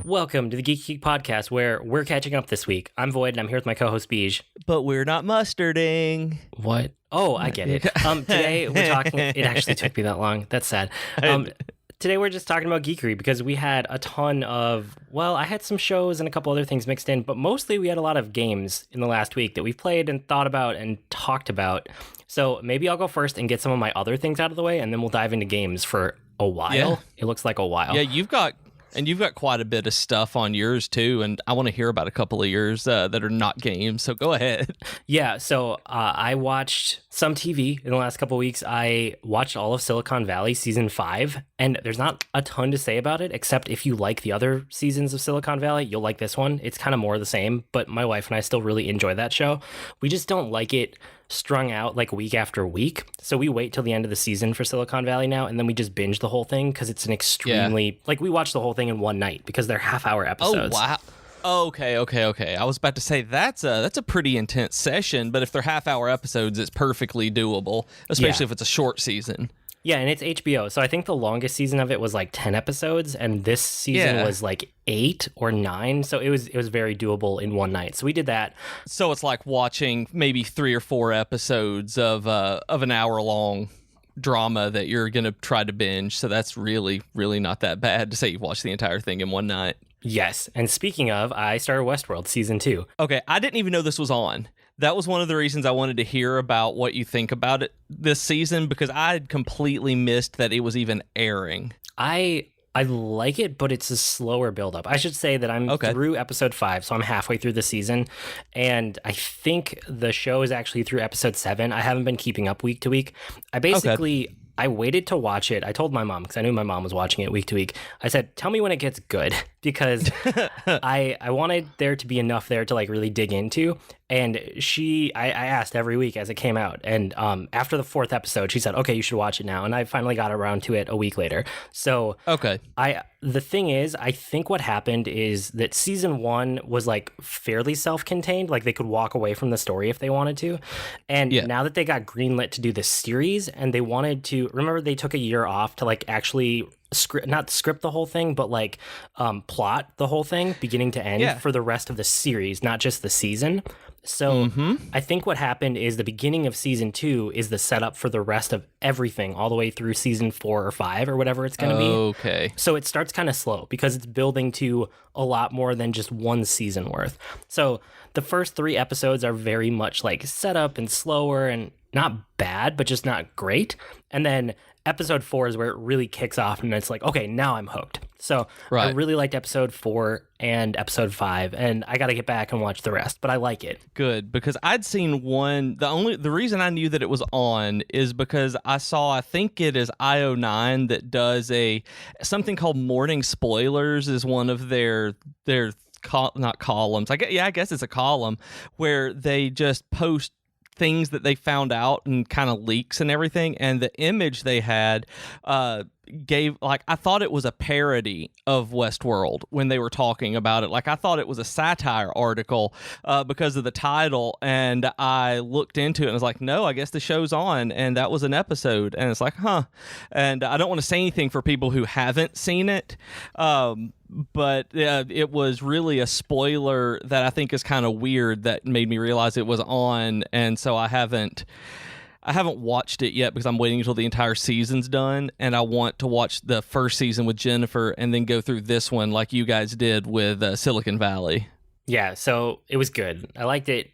Welcome to the Geek Podcast, where we're catching up this week. I'm Void, and I'm here with my co-host Beej. But we're not mustarding. What? Oh, I get it. Today we're talking. It actually took me that long. That's sad. Today we're just talking about Geekery because we had a ton of. Well, I had some shows and a couple other things mixed in, but mostly we had a lot of games in the last week that we've played and thought about and talked about. So maybe I'll go first and get some of my other things out of the way, and then we'll dive into games for a while. Yeah. It looks like a while. Yeah, you've got quite a bit of stuff on yours too, and I want to hear about a couple of yours that are not games, so go ahead. Yeah, so I watched some TV in the last couple of weeks. I watched all of Silicon Valley Season 5, and there's not a ton to say about it, except if you like the other seasons of Silicon Valley, you'll like this one. It's kind of more of the same, but my wife and I still really enjoy that show. We just don't like it strung out like week after week. So we wait till the end of the season for Silicon Valley now, and then we just binge the whole thing because it's an extremely like we watch the whole thing in one night because they're half-hour episodes. Oh wow. Okay. I was about to say that's a pretty intense session, but if they're half-hour episodes, it's perfectly doable, especially if it's a short season. Yeah, and it's HBO, so I think the longest season of it was like 10 episodes, and this season was like 8 or 9, so it was very doable in one night. So we did that. So it's like watching maybe 3 or 4 episodes of an hour-long drama that you're going to try to binge, so that's really, really not that bad to say you've watched the entire thing in one night. Yes, and speaking of, I started Westworld Season 2. Okay, I didn't even know this was on. That was one of the reasons I wanted to hear about what you think about it this season, because I had completely missed that it was even airing. I like it, but it's a slower buildup. I should say that I'm through episode 5, so I'm halfway through the season, and I think the show is actually through episode 7. I haven't been keeping up week to week. I waited to watch it. I told my mom, because I knew my mom was watching it week to week. I said, tell me when it gets good, because I wanted there to be enough there to like really dig into. And I asked every week as it came out. And after the 4th episode, she said, okay, you should watch it now. And I finally got around to it a week later. So the thing is, I think what happened is that season 1 was like fairly self-contained. Like they could walk away from the story if they wanted to. And now that they got greenlit to do this series and they wanted to, remember they took a year off to like actually not script the whole thing, but like plot the whole thing beginning to end for the rest of the series, not just the season. So I think what happened is the beginning of season 2 is the setup for the rest of everything all the way through season 4 or 5 or whatever it's going to be. Okay. So it starts kind of slow because it's building to a lot more than just one season worth. So the first 3 episodes are very much like setup and slower and not bad, but just not great. And then episode 4 is where it really kicks off, and it's like, okay, now I'm hooked. So I really liked episode 4 and episode 5, and I got to get back and watch the rest, but I like it. Good, because I'd seen one. The reason I knew that it was on is because I think it is IO9 that does something called Morning Spoilers is one of their not columns. I guess it's a column where they just post things that they found out and kind of leaks and everything, and the image they had gave, like, I thought it was a parody of Westworld when they were talking about it. Like, I thought it was a satire article because of the title, and I looked into it and was like, no, I guess the show's on, and that was an episode, and it's like, huh. And I don't want to say anything for people who haven't seen it, but it was really a spoiler that I think is kind of weird that made me realize it was on, and so I haven't watched it yet because I'm waiting until the entire season's done, and I want to watch the first season with Jennifer and then go through this one like you guys did with Silicon Valley. Yeah, so it was good. I liked it.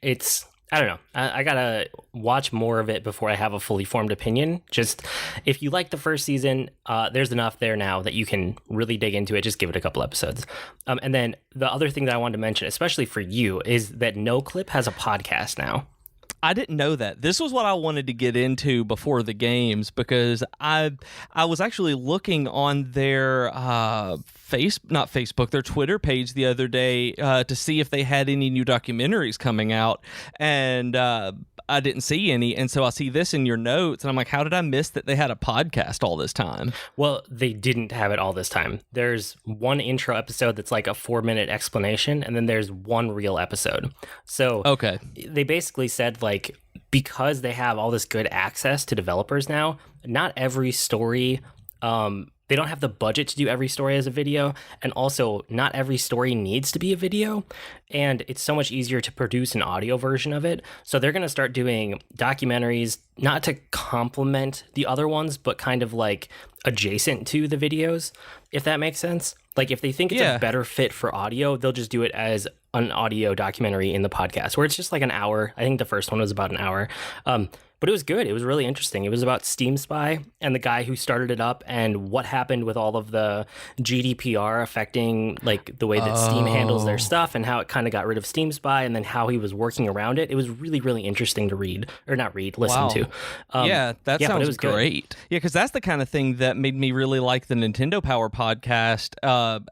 I don't know. I gotta watch more of it before I have a fully formed opinion. Just if you like the first season, there's enough there now that you can really dig into it. Just give it a couple episodes. And then the other thing that I wanted to mention, especially for you, is that NoClip has a podcast now. I didn't know that. This was what I wanted to get into before the games because I was actually looking on their their Twitter page the other day to see if they had any new documentaries coming out, and I didn't see any, and so I see this in your notes, and I'm like, how did I miss that they had a podcast all this time? Well, they didn't have it all this time. There's one intro episode that's like a 4-minute explanation, and then there's one real episode. So they basically said, like, because they have all this good access to developers now, not every story they don't have the budget to do every story as a video, and also not every story needs to be a video, and it's so much easier to produce an audio version of it. So they're going to start doing documentaries, not to complement the other ones, but kind of like adjacent to the videos, if that makes sense. Like if they think it's a better fit for audio, they'll just do it as an audio documentary in the podcast, where it's just like an hour. I think the first one was about an hour. But it was good. It was really interesting. It was about Steam Spy and the guy who started it up and what happened with all of the GDPR affecting like the way that Steam handles their stuff and how it kind of got rid of Steam Spy and then how he was working around it. It was really, really interesting to listen to. That sounds great. Good. Yeah, because that's the kind of thing that made me really like the Nintendo Power podcast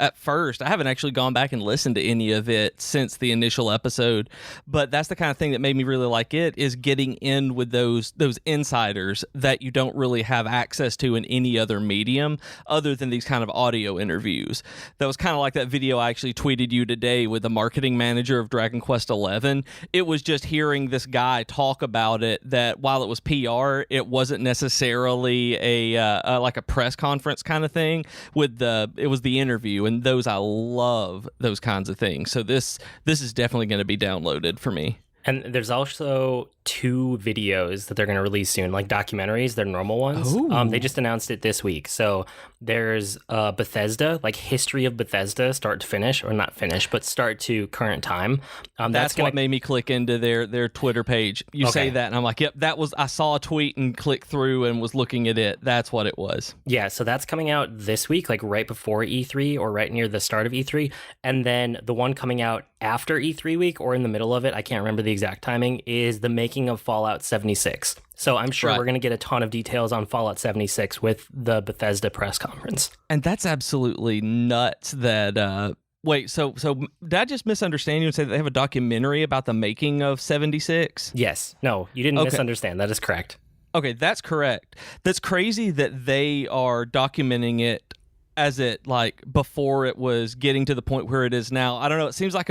at first. I haven't actually gone back and listened to any of it since the initial episode, but that's the kind of thing that made me really like it, is getting in with those insiders that you don't really have access to in any other medium other than these kind of audio interviews. That was kind of like that video I actually tweeted you today with the marketing manager of Dragon Quest XI. It was just hearing this guy talk about it, that while it was PR, it wasn't necessarily a like a press conference kind of thing. It was the interview, and those, I love those kinds of things. So this is definitely going to be downloaded for me. And there's also 2 videos that they're going to release soon, like documentaries, they're normal ones. They just announced it this week. So there's Bethesda, like history of Bethesda, start to finish, or not finish, but start to current time. That's what made me click into their Twitter page. You say that, and I'm like, yep, I saw a tweet and clicked through and was looking at it. That's what it was. Yeah, so that's coming out this week, like right before E3 or right near the start of E3. And then the one coming out after E3 week or in the middle of it, I can't remember the exact timing, is the making of Fallout 76. So I'm sure we're going to get a ton of details on Fallout 76 with the Bethesda press conference. And that's absolutely nuts that... Wait, so did I just misunderstand you and say that they have a documentary about the making of 76? Yes. No, you didn't misunderstand. That is correct. Okay, that's correct. That's crazy that they are documenting it as it, like, before it was getting to the point where it is now. I don't know. It seems like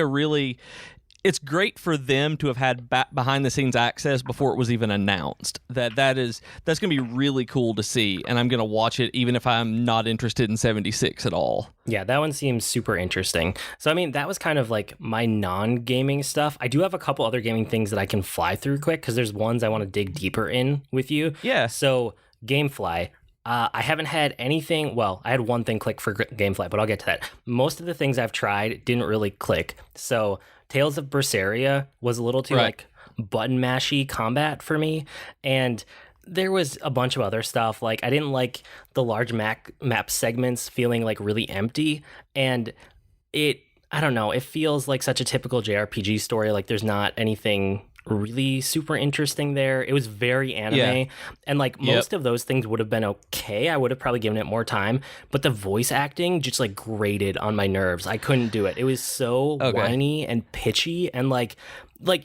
it's great for them to have had behind the scenes access before it was even announced. That's going to be really cool to see, and I'm going to watch it even if I'm not interested in 76 at all. Yeah, that one seems super interesting. So, I mean, that was kind of like my non-gaming stuff. I do have a couple other gaming things that I can fly through quick, because there's ones I want to dig deeper in with you. Yeah. So, Gamefly. I haven't had anything. Well, I had one thing click for Gamefly, but I'll get to that. Most of the things I've tried didn't really click. So Tales of Berseria was a little too like button mashy combat for me, and there was a bunch of other stuff. Like I didn't like the large map segments feeling like really empty, and I don't know. It feels like such a typical JRPG story. Like there's not anything really super interesting there. It was very anime, and like most of those things would have been okay. I would have probably given it more time, but the voice acting just like grated on my nerves. I couldn't do it. It was so whiny and pitchy, and like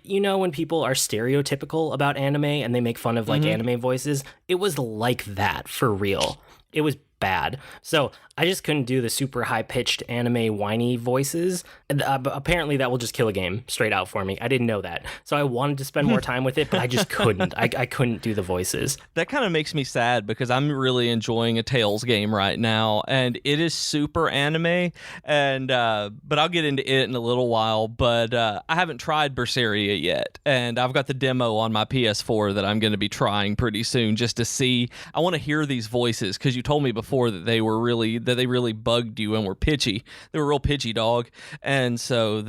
you know when people are stereotypical about anime and they make fun of like anime voices, it was like that for real. It was bad. So I just couldn't do the super high-pitched anime whiny voices. And, apparently that will just kill a game straight out for me. I didn't know that. So I wanted to spend more time with it, but I just couldn't. I couldn't do the voices. That kind of makes me sad because I'm really enjoying a Tales game right now, and it is super anime, and but I'll get into it in a little while, but I haven't tried Berseria yet, and I've got the demo on my PS4 that I'm going to be trying pretty soon just to see. I want to hear these voices because you told me before that they really bugged you and were pitchy. They were real pitchy, dog. And so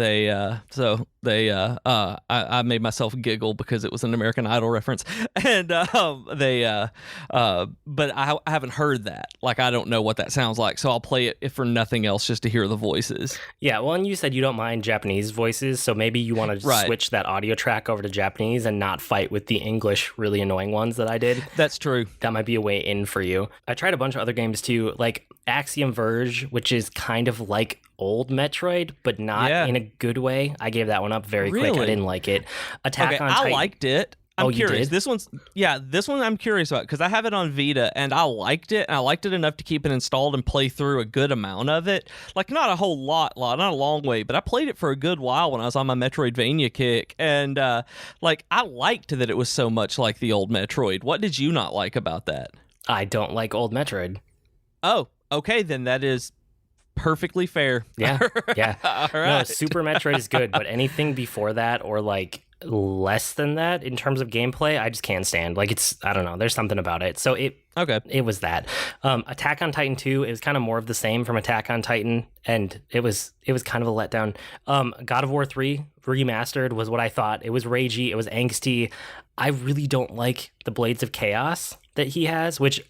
I made myself giggle because it was an American Idol reference. And but I haven't heard that. Like I don't know what that sounds like. So I'll play it if for nothing else just to hear the voices. Yeah, well, and you said you don't mind Japanese voices, so maybe you want to switch that audio track over to Japanese and not fight with the English really annoying ones that I did. That's true. That might be a way in for you. I tried a bunch of other games too, like Axiom Verge, which is kind of like old Metroid, but not in a good way. I gave that one up very quick. I didn't like it. Attack on Titan. I liked it. I'm curious. You did? This one I'm curious about because I have it on Vita and I liked it. And I liked it enough to keep it installed and play through a good amount of it. Like not a whole lot, not a long way, but I played it for a good while when I was on my Metroidvania kick. And like I liked that it was so much like the old Metroid. What did you not like about that? I don't like old Metroid. Oh, Okay, then that is perfectly fair. Yeah. Yeah. All right. No, Super Metroid is good, but anything before that or like less than that in terms of gameplay, I just can't stand. Like I don't know, there's something about it. So it was that. Attack on Titan 2, it was kind of more of the same from Attack on Titan, and it was kind of a letdown. God of War 3 remastered was what I thought. It was ragey, it was angsty. I really don't like the Blades of Chaos that he has, which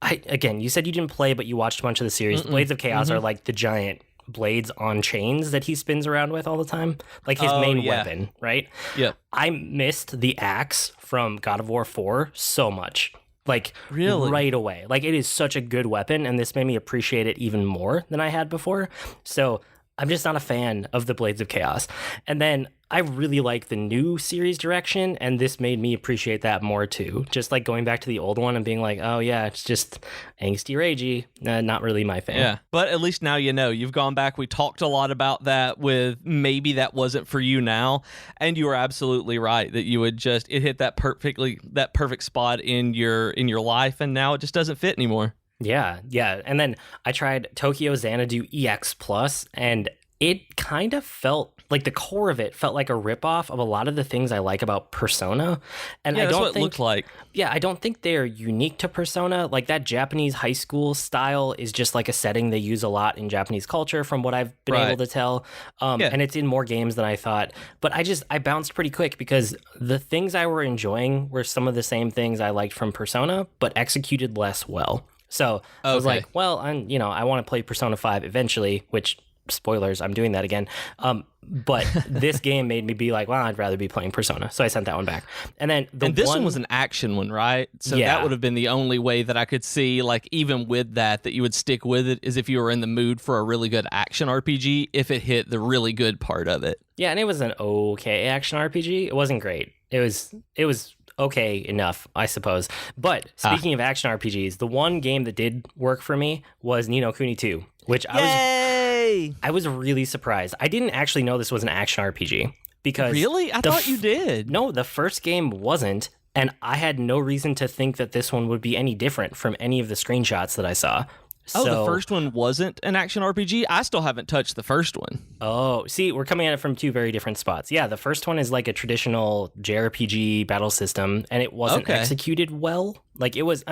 again, you said you didn't play, but you watched a bunch of the series. The Blades of Chaos are like the giant blades on chains that he spins around with all the time, like his main weapon, right? Yeah. I missed the axe from God of War 4 so much, like really right away. Like it is such a good weapon, and this made me appreciate it even more than I had before. So I'm just not a fan of the Blades of Chaos. And then I really like the new series direction, and this made me appreciate that more too. Just like going back to the old one and being like, oh yeah, it's just angsty ragey. Not really my fan. Yeah, but at least now you know. You've gone back. We talked a lot about that with maybe that wasn't for you now, and you were absolutely right that you would just it hit that perfect spot in your life, and now it just doesn't fit anymore. Yeah. And then I tried Tokyo Xanadu EX Plus, and it kind of felt like the core of it felt like a ripoff of a lot of the things I like about Persona. And yeah, I don't that's what think it looked like. Yeah, I don't think they're unique to Persona. Like that Japanese high school style is just like a setting they use a lot in Japanese culture from what I've been able to tell. And it's in more games than I thought. But I bounced pretty quick because the things I were enjoying were some of the same things I liked from Persona, but executed less well. So I was like, well, I want to play Persona 5 eventually, which, spoilers, I'm doing that again. But this game made me be like, well, I'd rather be playing Persona. So I sent that one back. And then this one was an action one, right? So that would have been the only way that I could see, like, even with that you would stick with it, is if you were in the mood for a really good action RPG, if it hit the really good part of it. Yeah, and it was an okay action RPG. It wasn't great. It was okay enough, I suppose. But speaking of action RPGs, the one game that did work for me was Ni no Kuni 2, which I was really surprised. I didn't actually know this was an action RPG because really? I thought you did. No, the first game wasn't, and I had no reason to think that this one would be any different from any of the screenshots that I saw. The first one wasn't an action RPG? I still haven't touched the first one. Oh, see, we're coming at it from two very different spots. Yeah, the first one is like a traditional JRPG battle system, and it wasn't executed well. Like, it was,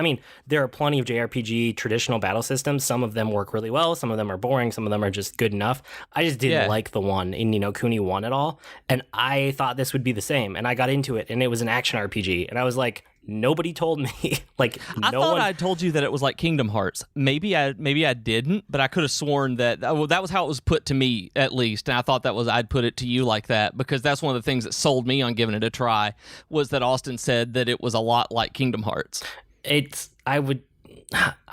there are plenty of JRPG traditional battle systems. Some of them work really well. Some of them are boring. Some of them are just good enough. I just didn't like the one in Ni no Kuni 1 at all. And I thought this would be the same. And I got into it, and it was an action RPG. And I was like, nobody told me. I thought I told you that it was like Kingdom Hearts. Maybe I didn't, but I could have sworn that that was how it was put to me, at least. And I thought I'd put it to you like that, because that's one of the things that sold me on giving it a try, was that Austin said that it was a lot like Kingdom Hearts. I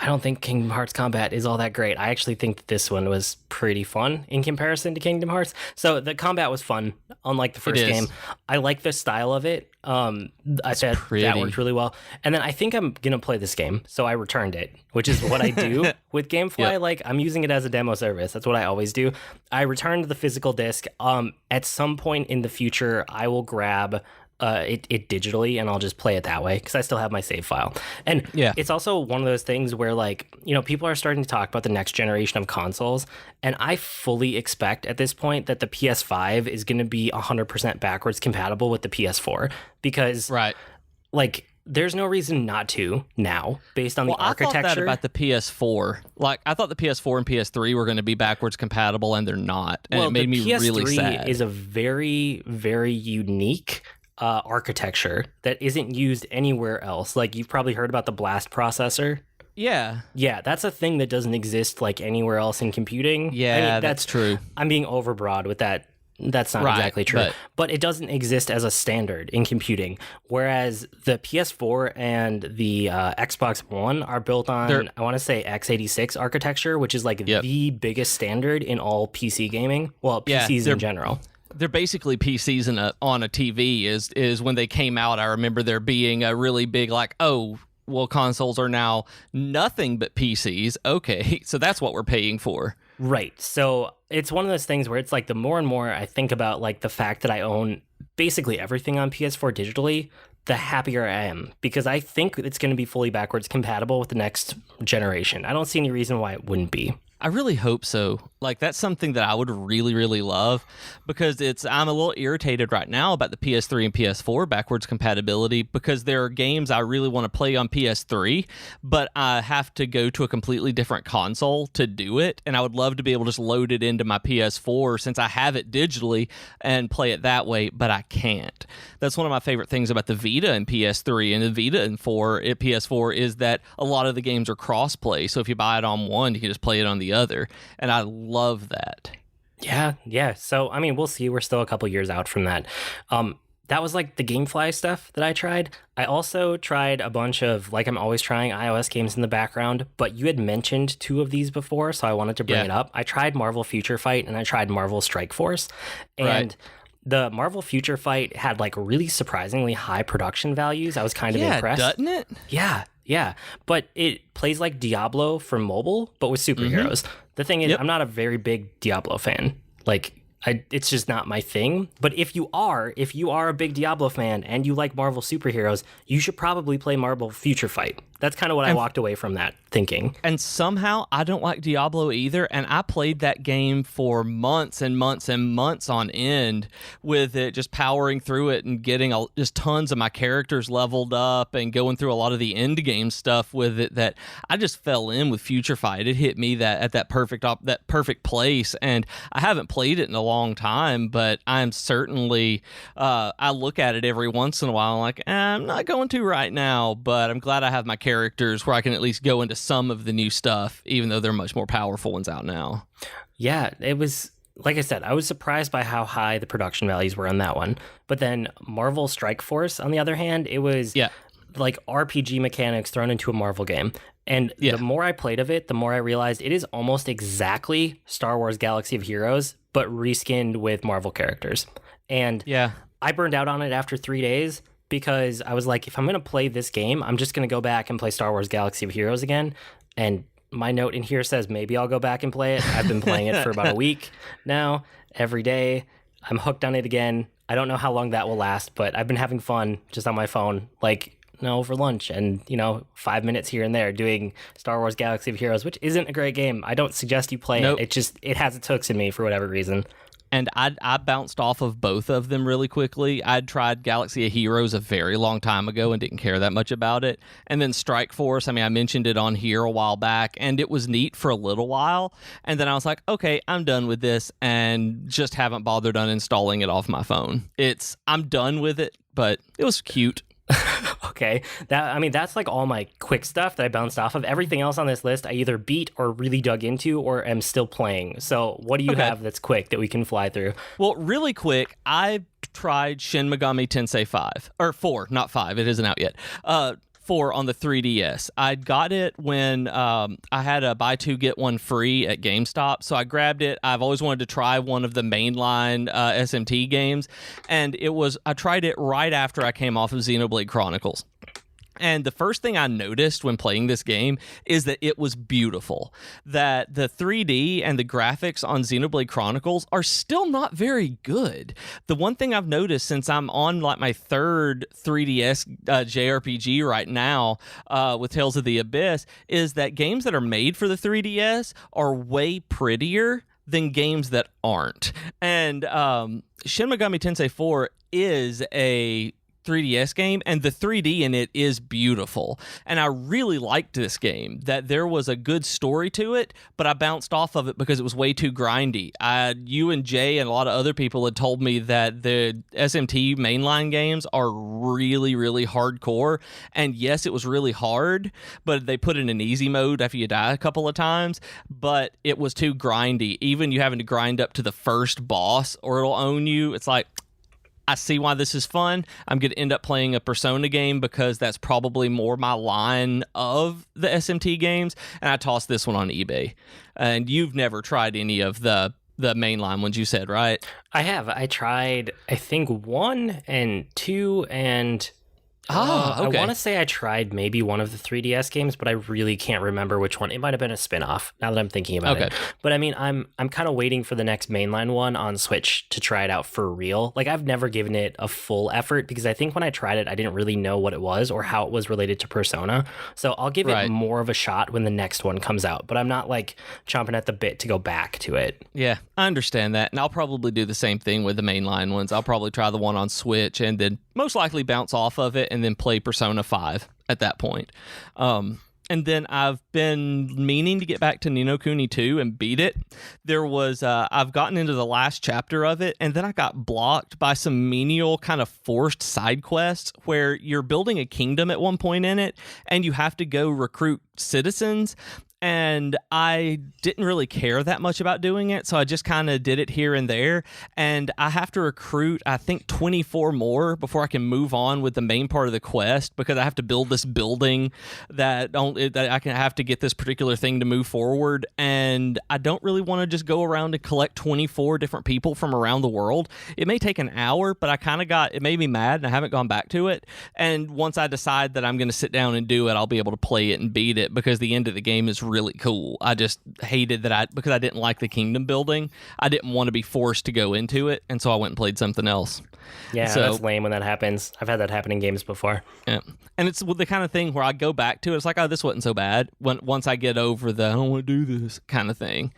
don't think Kingdom Hearts combat is all that great. I actually think that this one was pretty fun in comparison to Kingdom Hearts. So the combat was fun, unlike the first game. I like the style of it. I said that worked really well. And then I think I'm going to play this game, so I returned it, which is what I do with Gamefly. Like, I'm using it as a demo service. That's what I always do. I returned the physical disc. At some point in the future, I will grab it digitally, and I'll just play it that way because I still have my save file. And it's also one of those things where, like, people are starting to talk about the next generation of consoles, and I fully expect at this point that the PS5 is going to be 100% backwards compatible with the PS4, because like, there's no reason not to now, based on the architecture. I thought that about the PS4. Like, I thought the PS4 and PS3 were going to be backwards compatible, and they're not. And it made me really sad. PS3 is a very, very unique architecture that isn't used anywhere else. Like, you've probably heard about the Blast processor. Yeah, that's a thing that doesn't exist like anywhere else in computing. That's true. I'm being overbroad with that. That's not exactly true, but it doesn't exist as a standard in computing. Whereas the PS4 and the Xbox One are built on, I want to say, x86 architecture, which is like the biggest standard in all PC gaming. Well, PCs in general. They're basically PCs on a TV. Is when they came out, I remember there being a really big, like, oh, well, consoles are now nothing but PCs. Okay, so that's what we're paying for. Right. So it's one of those things where it's like, the more and more I think about, like, the fact that I own basically everything on PS4 digitally, the happier I am, because I think it's going to be fully backwards compatible with the next generation. I don't see any reason why it wouldn't be. I really hope so. Like, that's something that I would really, really love, because I'm a little irritated right now about the PS3 and PS4 backwards compatibility, because there are games I really want to play on PS3, but I have to go to a completely different console to do it, and I would love to be able to just load it into my PS4 since I have it digitally and play it that way, but I can't. That's one of my favorite things about the Vita and PS3 and the Vita and PS4 is that a lot of the games are cross-play, so if you buy it on one, you can just play it on the other, and I love that. Yeah. So, I mean, we'll see. We're still a couple years out from that. That was like the GameFly stuff that I tried. I also tried a bunch of, like I'm always trying, iOS games in the background, but you had mentioned 2 of these before, so I wanted to bring it up. I tried Marvel Future Fight and I tried Marvel Strike Force, and the Marvel Future Fight had like really surprisingly high production values. I was kind of impressed. Doesn't it? Yeah, but it plays like Diablo for mobile, but with superheroes. The thing is, I'm not a very big Diablo fan. Like, it's just not my thing. But if you are a big Diablo fan and you like Marvel superheroes, you should probably play Marvel Future Fight. That's kind of what I walked away from that thinking. And somehow I don't like Diablo either, and I played that game for months and months and months on end with it, just powering through it and getting just tons of my characters leveled up and going through a lot of the end game stuff with it, that I just fell in with Future Fight. It hit me at that perfect place, and I haven't played it in a long time, but I'm certainly I look at it every once in a while like, I'm not going to right now, but I'm glad I have my characters where I can at least go into some of the new stuff, even though they're much more powerful ones out now. Yeah, it was, like I said, I was surprised by how high the production values were on that one. But then Marvel Strike Force, on the other hand, it was like RPG mechanics thrown into a Marvel game. And the more I played of it, the more I realized it is almost exactly Star Wars Galaxy of Heroes, but reskinned with Marvel characters. And I burned out on it after 3 days, because I was like, if I'm going to play this game, I'm just going to go back and play Star Wars Galaxy of Heroes again. And my note in here says, maybe I'll go back and play it. I've been playing it for about a week now, every day. I'm hooked on it again. I don't know how long that will last, but I've been having fun just on my phone, like, over lunch and, 5 minutes here and there doing Star Wars Galaxy of Heroes, which isn't a great game. I don't suggest you play it. It has its hooks in me for whatever reason. And I bounced off of both of them really quickly. I'd tried Galaxy of Heroes a very long time ago and didn't care that much about it. And then Strike Force, I mentioned it on here a while back, and it was neat for a little while. And then I was like, okay, I'm done with this, and just haven't bothered uninstalling it off my phone. I'm done with it, but it was cute. Okay. That's like all my quick stuff that I bounced off of. Everything else on this list I either beat or really dug into or am still playing. So what do you have that's quick that we can fly through? Well, really quick, I tried Shin Megami Tensei 5. Or 4, not 5. It isn't out yet. 4 on the 3DS. I got it when I had a buy 2 get 1 free at GameStop, so I grabbed it. I've always wanted to try one of the mainline SMT games, and I tried it right after I came off of Xenoblade Chronicles. And the first thing I noticed when playing this game is that it was beautiful. That the 3D and the graphics on Xenoblade Chronicles are still not very good. The one thing I've noticed since I'm on like my 3rd 3DS JRPG right now with Tales of the Abyss is that games that are made for the 3DS are way prettier than games that aren't. And Shin Megami Tensei 4 is a 3DS game, and the 3D in it is beautiful. And I really liked this game, that there was a good story to it, but I bounced off of it because it was way too grindy. You and Jay and a lot of other people had told me that the SMT mainline games are really, really hardcore. And yes, it was really hard, but they put it in easy mode after you die a couple of times, but it was too grindy. Even you having to grind up to the first boss or it'll own you. It's like, I see why this is fun. I'm going to end up playing a Persona game because that's probably more my line of the SMT games, and I tossed this one on eBay. And you've never tried any of the mainline ones, you said, right? I have. I tried, I think, 1 and 2 and Okay. I want to say I tried maybe one of the 3DS games, but I really can't remember which one. It might have been a spin-off, now that I'm thinking about it. But I mean, I'm kind of waiting for the next mainline one on Switch to try it out for real. Like, I've never given it a full effort because I think when I tried it, I didn't really know what it was or how it was related to Persona. So I'll give it more of a shot when the next one comes out, but I'm not like chomping at the bit to go back to it. Yeah, I understand that. And I'll probably do the same thing with the mainline ones. I'll probably try the one on Switch and then most likely bounce off of it and then play Persona 5 at that point. And then I've been meaning to get back to Ni no Kuni 2 and beat it. There was, I've gotten into the last chapter of it, and then I got blocked by some menial kind of forced side quests where you're building a kingdom at one point in it, and you have to go recruit citizens. And I didn't really care that much about doing it, so I just kind of did it here and there. And I have to recruit, I think, 24 more before I can move on with the main part of the quest, because I have to build this building that I can have to get this particular thing to move forward. And I don't really want to just go around and collect 24 different people from around the world. It may take an hour, but it made me mad, and I haven't gone back to it. And once I decide that I'm going to sit down and do it, I'll be able to play it and beat it, because the end of the game is really cool. I just hated that because I didn't like the kingdom building. I didn't want to be forced to go into it, and so I went and played something else. Yeah, so, that's lame when that happens. I've had that happen in games before. Yeah, and it's the kind of thing where I go back to it. It's like, oh, this wasn't so bad. Once I get over the I don't want to do this kind of thing.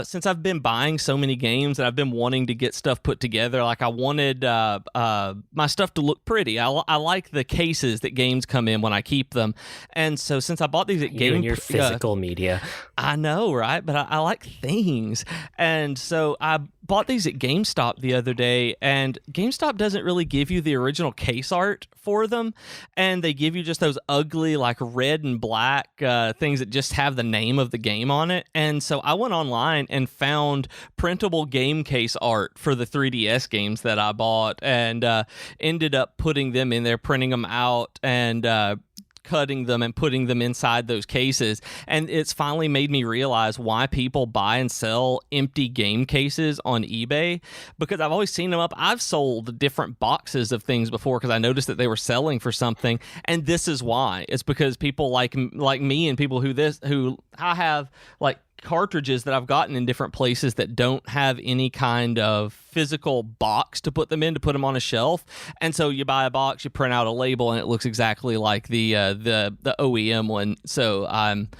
Since I've been buying so many games and I've been wanting to get stuff put together, like I wanted my stuff to look pretty. I like the cases that games come in when I keep them, and so since I bought these at you and your physical media, I know, right? But I like things, and so I bought these at GameStop the other day, and GameStop doesn't really give you the original case art for them, and they give you just those ugly like red and black things that just have the name of the game on it. And so I went online and found printable game case art for the 3DS games that I bought, and ended up putting them in there, printing them out, and cutting them and putting them inside those cases. And it's finally made me realize why people buy and sell empty game cases on eBay, because I've always seen them up. I've sold different boxes of things before because I noticed that they were selling for something, and this is why. It's because people like me and people who I have like cartridges that I've gotten in different places that don't have any kind of physical box to put them in, to put them on a shelf. And so you buy a box, you print out a label, and it looks exactly like the OEM one. So I'm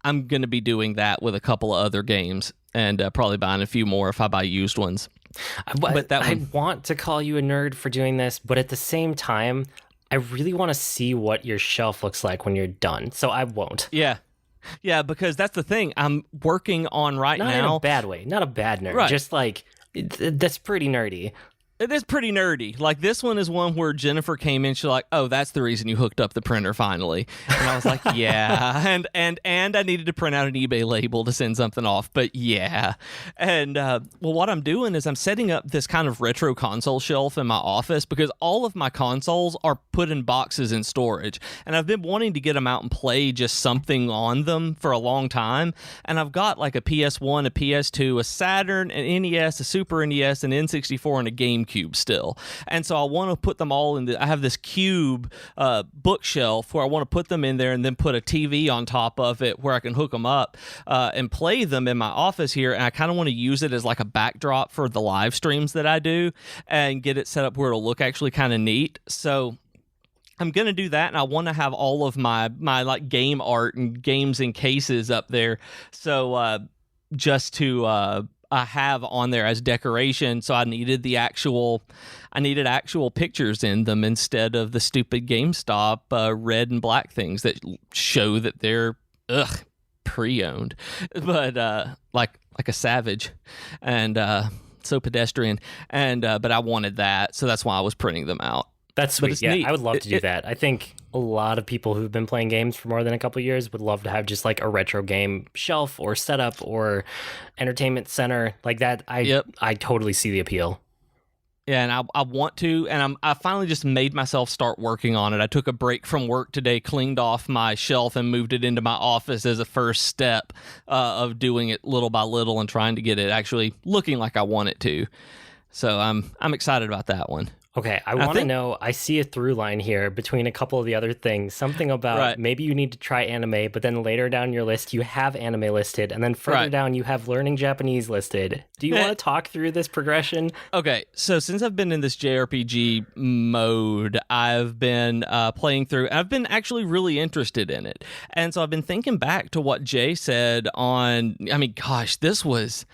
going to be doing that with a couple of other games, and probably buying a few more if I buy used ones. But I want to call you a nerd for doing this, but at the same time, I really want to see what your shelf looks like when you're done. So I won't. Yeah, because that's the thing I'm working on now. Not in a bad way. Not a bad nerd. Right. Just like, that's pretty nerdy. It is pretty nerdy. Like, this one is one where Jennifer came in, she's like, oh, that's the reason you hooked up the printer finally. And I was like, yeah. And I needed to print out an eBay label to send something off, but yeah. And well, what I'm doing is I'm setting up this kind of retro console shelf in my office, because all of my consoles are put in boxes in storage. And I've been wanting to get them out and play just something on them for a long time. And I've got like a PS1, a PS2, a Saturn, an NES, a Super NES, an N64, and a GameCube still. And so I want to put them all in I have this cube bookshelf where I want to put them in there, and then put a TV on top of it where I can hook them up and play them in my office here. And I kind of want to use it as like a backdrop for the live streams that I do, and get it set up where it'll look actually kind of neat. So I'm going to do that, and I want to have all of my like game art and games in cases up there. So just to I have on there as decoration, so I needed actual pictures in them instead of the stupid GameStop red and black things that show that they're pre-owned, but like a savage, and so pedestrian, and but I wanted that, so that's why I was printing them out. That's sweet. Yeah, neat. I would love to do that. I think a lot of people who've been playing games for more than a couple of years would love to have just like a retro game shelf or setup or entertainment center like that. I totally see the appeal. Yeah, and I want to, and I finally just made myself start working on it. I took a break from work today, cleaned off my shelf, and moved it into my office as a first step of doing it little by little and trying to get it actually looking like I want it to. So I'm excited about that one. Okay, I want to know, I see a through line here between a couple of the other things. Something about maybe you need to try anime, but then later down your list, you have anime listed, and then further down, you have learning Japanese listed. Do you want to talk through this progression? Okay, so since I've been in this JRPG mode, I've been playing through, and I've been actually really interested in it. And so I've been thinking back to what Jay said on, I mean, gosh, this was...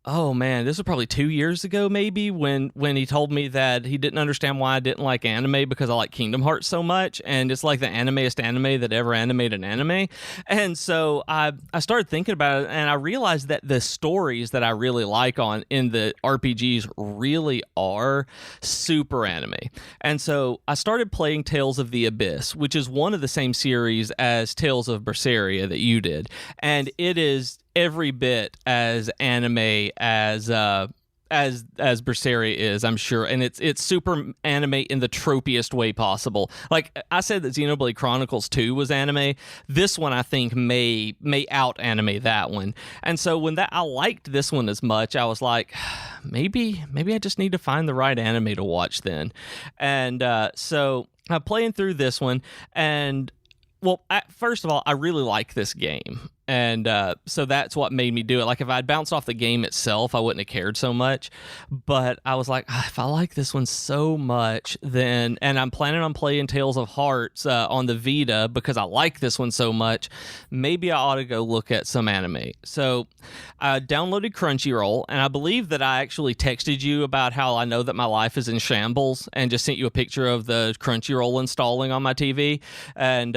Oh man, this was probably 2 years ago maybe when he told me that he didn't understand why I didn't like anime because I like Kingdom Hearts so much, and it's like the animeest anime that ever animated an anime. And so I started thinking about it, and I realized that the stories that I really like in the RPGs really are super anime. And so I started playing Tales of the Abyss, which is one of the same series as Tales of Berseria that you did, and it is every bit as anime as Berseria is, I'm sure, and it's super anime in the tropiest way possible. Like I said that Xenoblade Chronicles 2 was anime. This one I think may out anime that one. And so when I liked this one as much, I was like, maybe I just need to find the right anime to watch then. And so I'm playing through this one, and well, first of all, I really like this game. And so that's what made me do it. Like, if I'd bounced off the game itself, I wouldn't have cared so much. But I was like, if I like this one so much, then... And I'm planning on playing Tales of Hearts on the Vita because I like this one so much. Maybe I ought to go look at some anime. So I downloaded Crunchyroll, and I believe that I actually texted you about how I know that my life is in shambles and just sent you a picture of the Crunchyroll installing on my TV. And...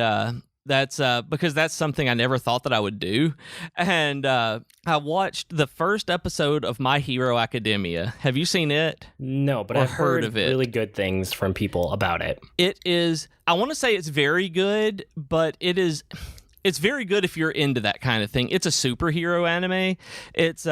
that's because that's something I never thought that I would do. And I watched the first episode of My Hero Academia. Have you seen it? No, but I've heard of it. Really good things from people about it. It is, I want to say it's very good, but it's very good if you're into that kind of thing. It's a superhero anime. It's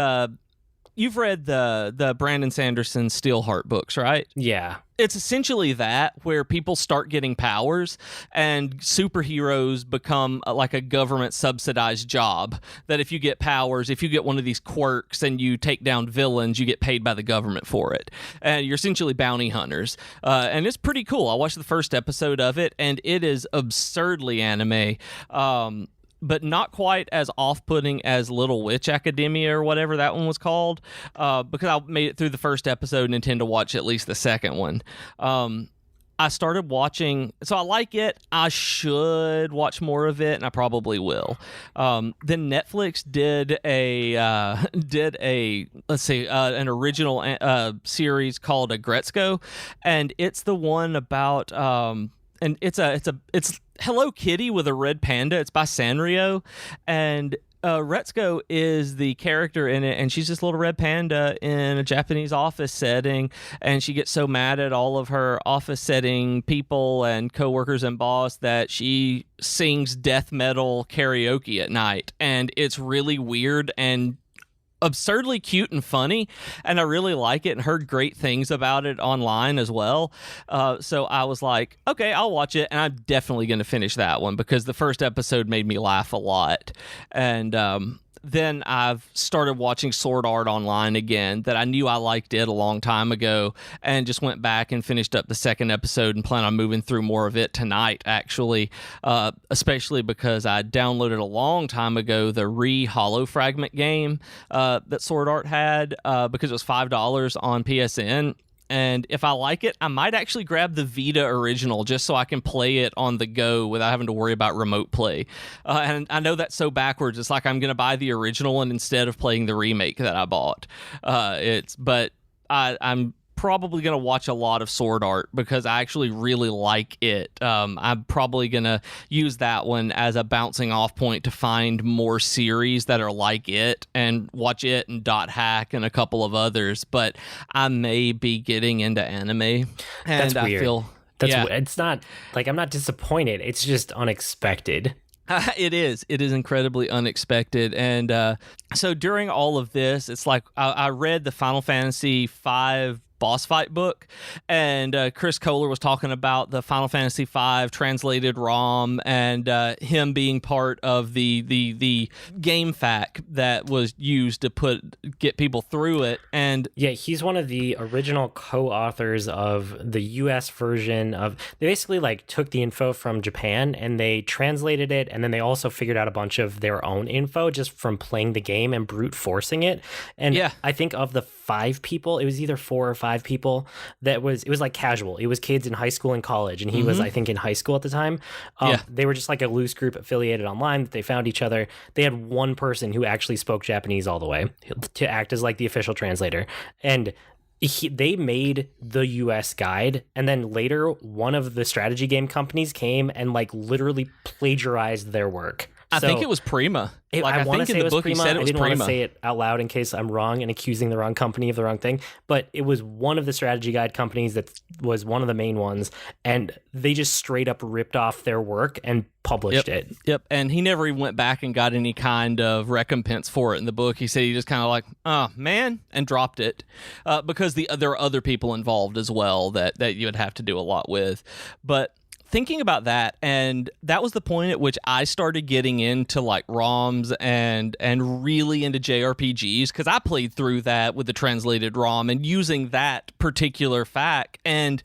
you've read the Brandon Sanderson Steelheart books, right? Yeah. It's essentially that, where people start getting powers and superheroes become like a government subsidized job. That if you get powers, if you get one of these quirks and you take down villains, you get paid by the government for it. And you're essentially bounty hunters. And it's pretty cool. I watched the first episode of it, and it is absurdly anime. But not quite as off-putting as Little Witch Academia or whatever that one was called, because I made it through the first episode and intend to watch at least the second one. I started watching, so I like it. I should watch more of it, and I probably will. Then Netflix did an original series called Agretzko, and it's the one about and it's Hello Kitty with a red panda. It's by Sanrio, and Retsuko is the character in it, and she's this little red panda in a Japanese office setting, and she gets so mad at all of her office setting people and coworkers and boss that she sings death metal karaoke at night, and it's really weird and absurdly cute and funny, and I really like it and heard great things about it online as well. So I was like, okay, I'll watch it, and I'm definitely going to finish that one because the first episode made me laugh a lot. And then I've started watching Sword Art Online again, that I knew I liked it a long time ago, and just went back and finished up the second episode and plan on moving through more of it tonight, actually, especially because I downloaded a long time ago the Hollow Fragment game that Sword Art had because it was $5 on PSN. And if I like it, I might actually grab the Vita original just so I can play it on the go without having to worry about remote play. And I know that's so backwards. It's like I'm going to buy the original one instead of playing the remake that I bought. I'm probably going to watch a lot of Sword Art because I actually really like it. I'm probably going to use that one as a bouncing off point to find more series that are like it and watch it and Dot Hack and a couple of others. But I may be getting into anime. And That's weird. I feel... It's not like I'm not disappointed. It's just unexpected. It is incredibly unexpected. And so during all of this, it's like I read the Final Fantasy V boss fight book, and Chris Kohler was talking about the Final Fantasy V translated ROM, and him being part of the game FAQ that was used to get people through it. And yeah, he's one of the original co-authors of the US version of, they basically like took the info from Japan and they translated it, and then they also figured out a bunch of their own info just from playing the game and brute forcing it. And yeah, I think of the 5 people, it was either 4 or 5 people it was like casual. It was kids in high school and college, and he was, I think, in high school at the time. They were just like a loose group affiliated online that they found each other. They had one person who actually spoke Japanese all the way to act as like the official translator, and they made the US guide, and then later one of the strategy game companies came and like literally plagiarized their work. I think it was Prima. I want to say it was Prima. I didn't want to Prima. say it out loud in case I'm wrong and accusing the wrong company of the wrong thing. But it was one of the strategy guide companies that was one of the main ones, and they just straight up ripped off their work and published it. Yep. And he never even went back and got any kind of recompense for it in the book. He said he just kind of like, oh man, and dropped it because there are other people involved as well that you would have to do a lot with. But thinking about that, and that was the point at which I started getting into like ROMs and really into JRPGs, because I played through that with the translated ROM and using that particular FAQ. And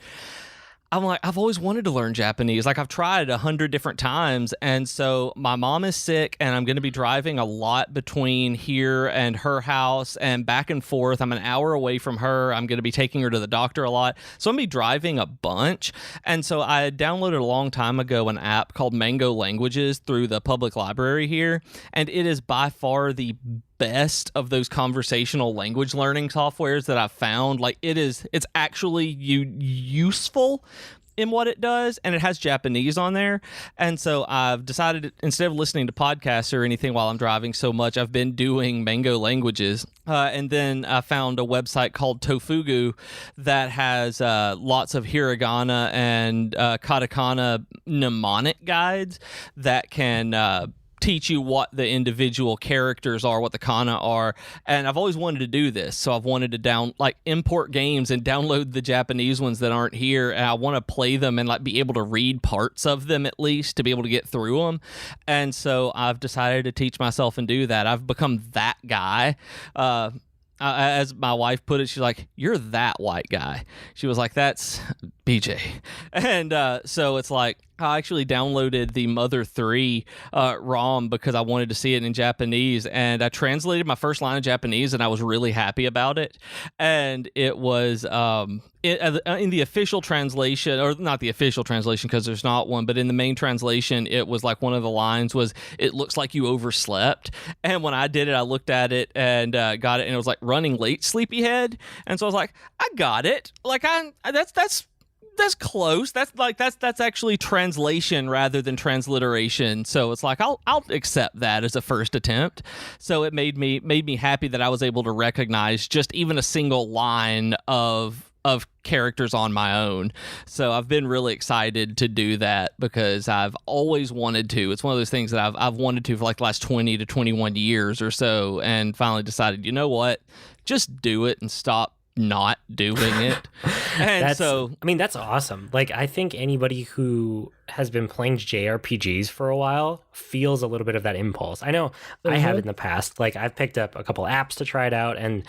I'm like, I've always wanted to learn Japanese. Like, I've tried 100 different times. And so my mom is sick, and I'm going to be driving a lot between here and her house and back and forth. I'm an hour away from her. I'm going to be taking her to the doctor a lot. So I'm going to be driving a bunch. And so I had downloaded a long time ago an app called Mango Languages through the public library here. And it is by far the best of those conversational language learning softwares that I've found. Like, it's actually useful in what it does, and it has Japanese on there. And so I've decided, instead of listening to podcasts or anything while I'm driving so much, I've been doing Mango Languages. And then I found a website called Tofugu that has lots of hiragana and katakana mnemonic guides that can teach you what the individual characters are, what the kana are. And I've always wanted to do this, so I've wanted to import games and download the Japanese ones that aren't here, and I want to play them and like be able to read parts of them at least to be able to get through them. And so I've decided to teach myself and do that. I've become that guy. As my wife put it, she's like, "You're that white guy." She was like, "That's BJ." And so it's like, I actually downloaded the Mother 3 ROM because I wanted to see it in Japanese, and I translated my first line of Japanese, and I was really happy about it. And it was in the official translation, or not the official translation because there's not one, but in the main translation, it was like one of the lines was, "It looks like you overslept." And when I did it, I looked at it and got it, and it was like, "Running late, sleepyhead." And so I was like, I got it. Like, that's close. That's actually translation rather than transliteration. So it's like, I'll accept that as a first attempt. So it made me happy that I was able to recognize just even a single line of characters on my own. So I've been really excited to do that because I've always wanted to. It's one of those things that I've wanted to for like the last 20 to 21 years or so, and finally decided, you know what? Just do it and stop not doing it. And that's awesome. Like, I think anybody who has been playing JRPGs for a while feels a little bit of that impulse. I know I have in the past. Like, I've picked up a couple apps to try it out, and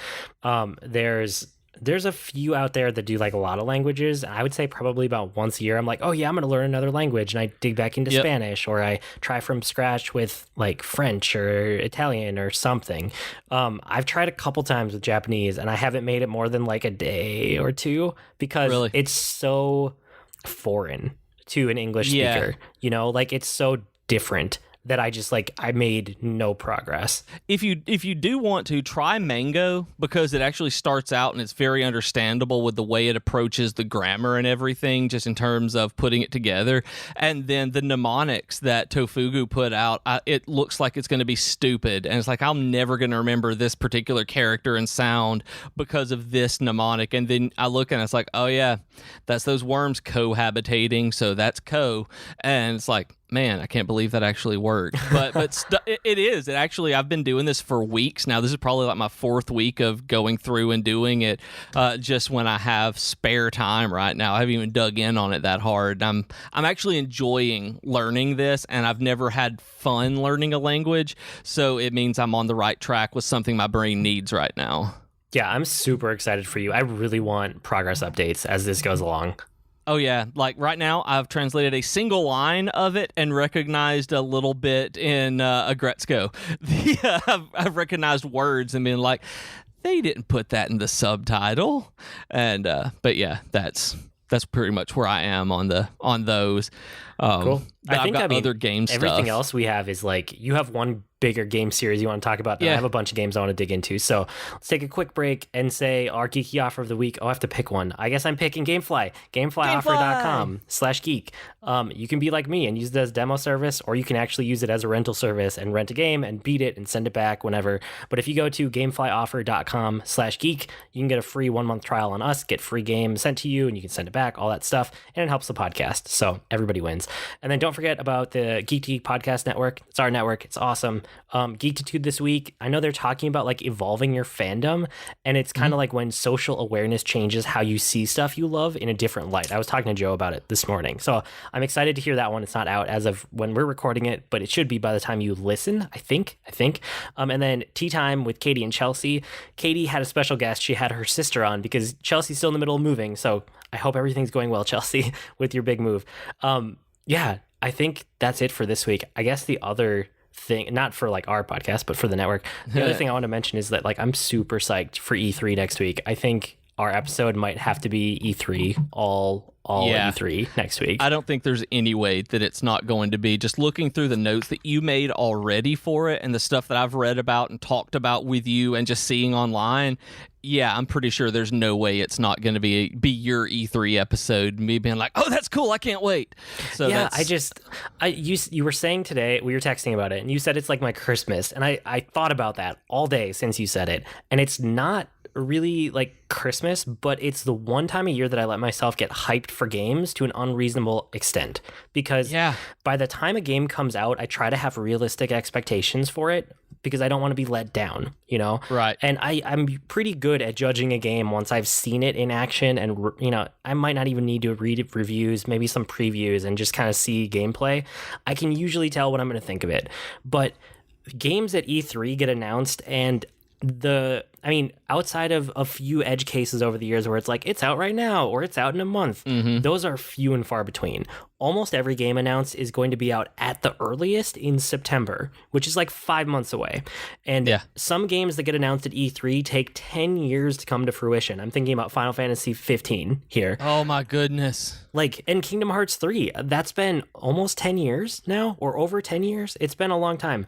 there's a few out there that do like a lot of languages. I would say probably about once a year, I'm like, oh yeah, I'm going to learn another language. And I dig back into Spanish, or I try from scratch with like French or Italian or something. I've tried a couple times with Japanese, and I haven't made it more than like a day or two because it's so foreign to an English speaker, like it's so different that I made no progress. If you do want to, try Mango, because it actually starts out and it's very understandable with the way it approaches the grammar and everything, just in terms of putting it together. And then the mnemonics that Tofugu put out, it looks like it's going to be stupid. And it's like, I'm never going to remember this particular character and sound because of this mnemonic. And then I look and it's like, oh yeah, that's those worms cohabitating, so that's co. And it's like, Man, I can't believe that actually worked. But it is. It actually, I've been doing this for weeks now. This is probably like my 4th week of going through and doing it just when I have spare time right now. I haven't even dug in on it that hard. I'm actually enjoying learning this, and I've never had fun learning a language, so it means I'm on the right track with something my brain needs right now. Yeah, I'm super excited for you. I really want progress updates as this goes along. Oh, yeah. Like right now, I've translated a single line of it and recognized a little bit in Agretzko. I've recognized words and been like, they didn't put that in the subtitle. And but yeah, that's pretty much where I am on those. Cool. But I've got other game stuff. Everything else we have is like, you have one bigger game series you want to talk about. I have a bunch of games I want to dig into. So let's take a quick break and say our geeky offer of the week. Oh, I have to pick one. I guess I'm picking Gamefly. Gameflyoffer.com/geek. You can be like me and use it as demo service, or you can actually use it as a rental service and rent a game and beat it and send it back whenever. But if you go to gameflyoffer.com/geek, you can get a free 1-month trial on us, get free game sent to you, and you can send it back, all that stuff. And it helps the podcast. So everybody wins. And then don't forget about the Geek to Geek podcast network. It's our network. It's awesome. Geekitude this week, I know they're talking about like evolving your fandom, and it's kind of like when social awareness changes how you see stuff you love in a different light. I was talking to Joe about it this morning, so I'm excited to hear that one. It's not out as of when we're recording it, but it should be by the time you listen, I think. And then Tea Time with Katie and Chelsea. Katie had a special guest. She had her sister on because Chelsea's still in the middle of moving, so I hope everything's going well, Chelsea, with your big move. Yeah, I think that's it for this week. I guess the other thing, not for like our podcast, but for the network, the other thing I want to mention is that like I'm super psyched for E3 next week. I think our episode might have to be E3 all E3 next week. I don't think there's any way that it's not going to be. Just looking through the notes that you made already for it and the stuff that I've read about and talked about with you and just seeing online, yeah, I'm pretty sure there's no way it's not going to be your E3 episode. Me being like, oh, that's cool, I can't wait. So yeah, you were saying today, we were texting about it, and you said it's like my Christmas, and I thought about that all day since you said it, and it's not really like Christmas, but it's the one time a year that I let myself get hyped for games to an unreasonable extent, because by the time a game comes out, I try to have realistic expectations for it because I don't want to be let down, you know? Right. And I'm pretty good at judging a game once I've seen it in action, and, you know, I might not even need to read reviews, maybe some previews, and just kind of see gameplay. I can usually tell what I'm going to think of it. But games at E3 get announced, and outside of a few edge cases over the years where it's like, it's out right now or it's out in a month, those are few and far between. Almost every game announced is going to be out at the earliest in September, which is like 5 months away. And some games that get announced at E3 take 10 years to come to fruition. I'm thinking about Final Fantasy 15 here. Oh my goodness. Like, and Kingdom Hearts 3, that's been almost 10 years now, or over 10 years. It's been a long time.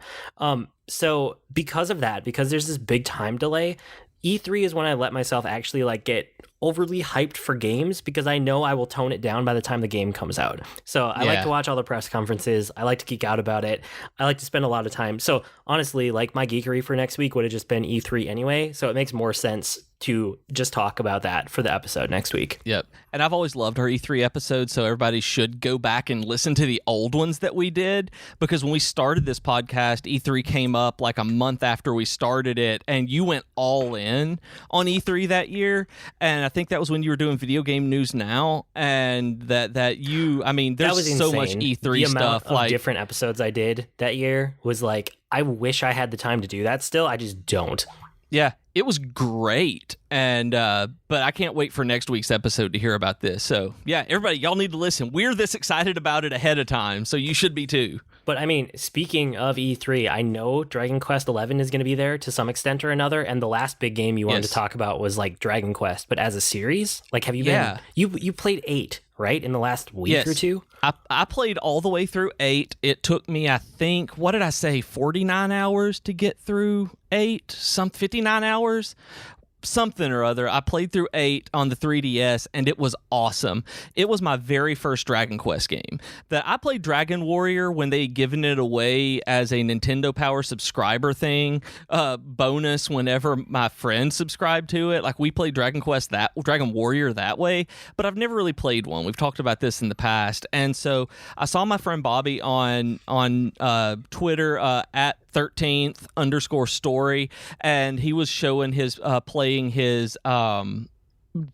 So because of that, because there's this big time delay, E3 is when I let myself actually like get overly hyped for games, because I know I will tone it down by the time the game comes out. So I like to watch all the press conferences. I like to geek out about it. I like to spend a lot of time. So honestly, like my geekery for next week would have just been E3 anyway. So it makes more sense to just talk about that for the episode next week. Yep. And I've always loved our E3 episodes, so everybody should go back and listen to the old ones that we did, because when we started this podcast, E3 came up like a month after we started it, and you went all in on E3 that year, and I think that was when you were doing Video Game News Now, and that you, I mean, there's so much E3 the stuff. Amount of different episodes I did that year was like, I wish I had the time to do that still. I just don't. Yeah, it was great, and but I can't wait for next week's episode to hear about this. So yeah, everybody, y'all need to listen. We're this excited about it ahead of time, so you should be too. But I mean, speaking of E3, I know Dragon Quest 11 is going to be there to some extent or another, and the last big game you wanted to talk about was like Dragon Quest, but as a series, like have you been? You played 8, right, in the last week or two? I played all the way through 8. It took me, I think, what did I say, 49 hours to get through 8? 59 hours? something or other. I played through 8 on the 3DS, and it was awesome. It was my very first Dragon Quest game. That I played Dragon Warrior when they given it away as a Nintendo Power subscriber thing, bonus whenever my friends subscribed to it. Like, we played Dragon Warrior that way, but I've never really played one. We've talked about this in the past, and so I saw my friend Bobby on Twitter at 13th_story, and he was showing his playing his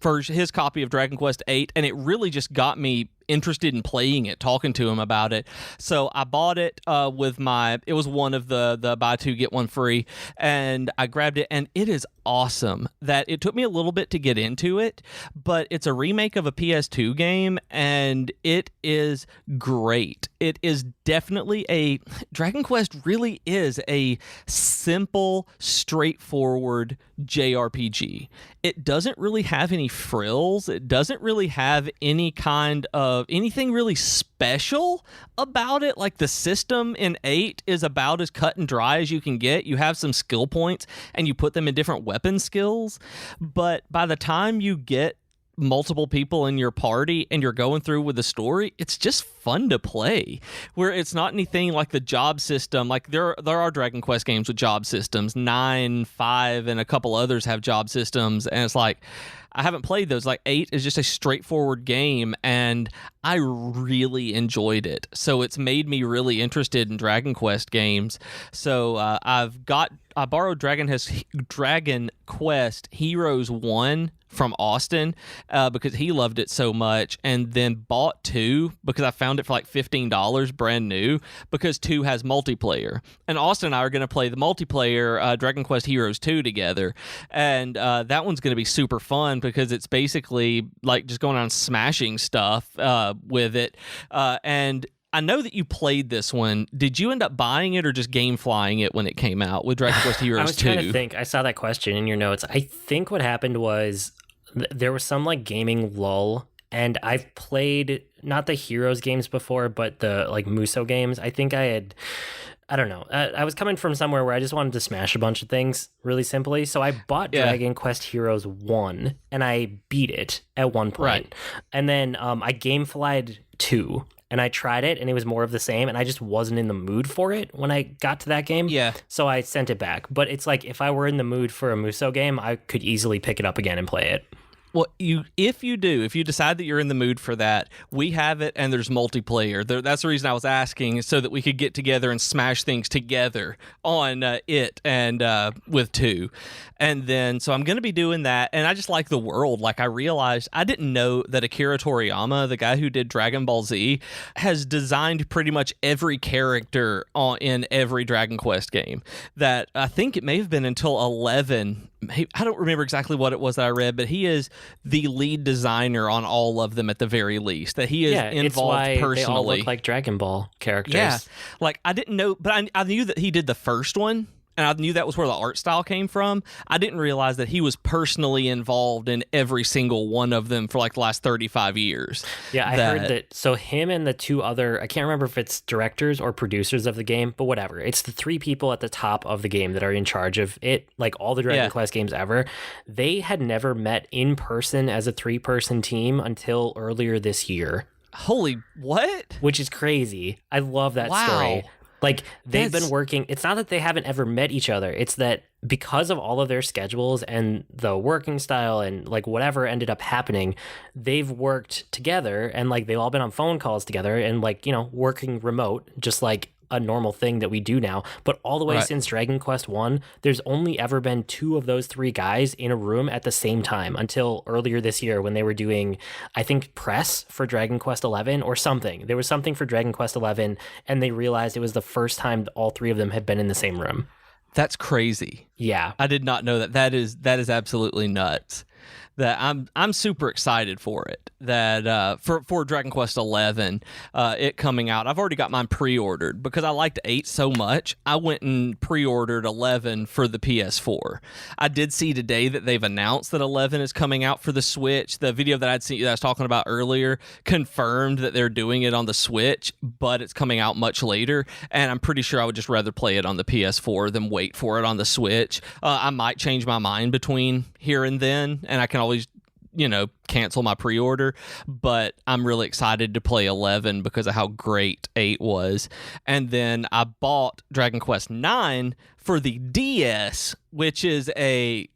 his copy of Dragon Quest 8, and it really just got me interested in playing it, talking to him about it. So I bought it it was one of the buy two get one free, and I grabbed it, and it is awesome. That it took me a little bit to get into it, but it's a remake of a PS2 game, and it is great. It is definitely Dragon Quest really is a simple, straightforward JRPG. It doesn't really have any frills. It doesn't really have any kind of anything really special about it. Like, the system in 8 is about as cut and dry as you can get. You have some skill points, and you put them in different weapon skills. But by the time you get multiple people in your party and you're going through with the story, it's just fun to play, where it's not anything like the job system. Like, there are Dragon Quest games with job systems. 9, 5, and a couple others have job systems, and it's like, I haven't played those. Like, 8 is just a straightforward game, and I really enjoyed it. So it's made me really interested in Dragon Quest games. So I borrowed Dragon Quest Heroes 1 from Austin because he loved it so much, and then bought 2 because I found it for like $15 brand new, because 2 has multiplayer, and Austin and I are going to play the multiplayer Dragon Quest Heroes 2 together, and that one's going to be super fun because it's basically like just going on smashing stuff with it, and I know that you played this one. Did you end up buying it or just game flying it when it came out with Dragon Quest Heroes 2? I was trying to think. I saw that question in your notes. I think what happened was there was some like gaming lull, and I've played not the Heroes games before, but the like Muso games. I think I don't know. I was coming from somewhere where I just wanted to smash a bunch of things really simply. So I bought Dragon Quest Heroes 1, and I beat it at one point. Right. And then I game flied 2. And I tried it, and it was more of the same, and I just wasn't in the mood for it when I got to that game. Yeah. So I sent it back. But it's like, if I were in the mood for a Muso game, I could easily pick it up again and play it. Well, if you decide that you're in the mood for that, we have it, and there's multiplayer. That's the reason I was asking, so that we could get together and smash things together on it and with 2. And then, so I'm going to be doing that, and I just like the world. Like, I realized I didn't know that Akira Toriyama, the guy who did Dragon Ball Z, has designed pretty much every character in every Dragon Quest game. That I think it may have been until 11. I don't remember exactly what it was that I read, but he is the lead designer on all of them at the very least. That he is involved it's why personally. They all look like Dragon Ball characters. Yeah, like, I didn't know, but I knew that he did the first one, and I knew that was where the art style came from. I didn't realize that he was personally involved in every single one of them for like the last 35 years. Yeah, I heard that. So him and the 2 other, I can't remember if it's directors or producers of the game, but whatever. It's the 3 people at the top of the game that are in charge of it, like all the Dragon Quest games ever. They had never met in person as a 3-person team until earlier this year. Holy what? Which is crazy. I love that story. Like, they've been working. It's not that they haven't ever met each other. It's that because of all of their schedules and the working style and like whatever ended up happening, they've worked together, and like they've all been on phone calls together and like, you know, working remote, just like a normal thing that we do now. But all the way since Dragon Quest 1, there's only ever been 2 of those 3 guys in a room at the same time until earlier this year when they were doing, I think, press for Dragon Quest 11 or something. There was something for Dragon Quest 11, and they realized it was the first time all 3 of them had been in the same room. That's crazy. Yeah. I did not know that. That is absolutely nuts. That I'm super excited for it. That for Dragon Quest 11, it coming out. I've already got mine pre-ordered because I liked 8 so much. I went and pre-ordered 11 for the PS4. I did see today that they've announced that 11 is coming out for the Switch. The video that I'd seen that I was talking about earlier confirmed that they're doing it on the Switch, but it's coming out much later. And I'm pretty sure I would just rather play it on the PS4 than wait for it on the Switch. I might change my mind between here and then, and I can always cancel my pre-order, but I'm really excited to play 11 because of how great 8 was. And then I bought Dragon Quest 9 for the DS, which is an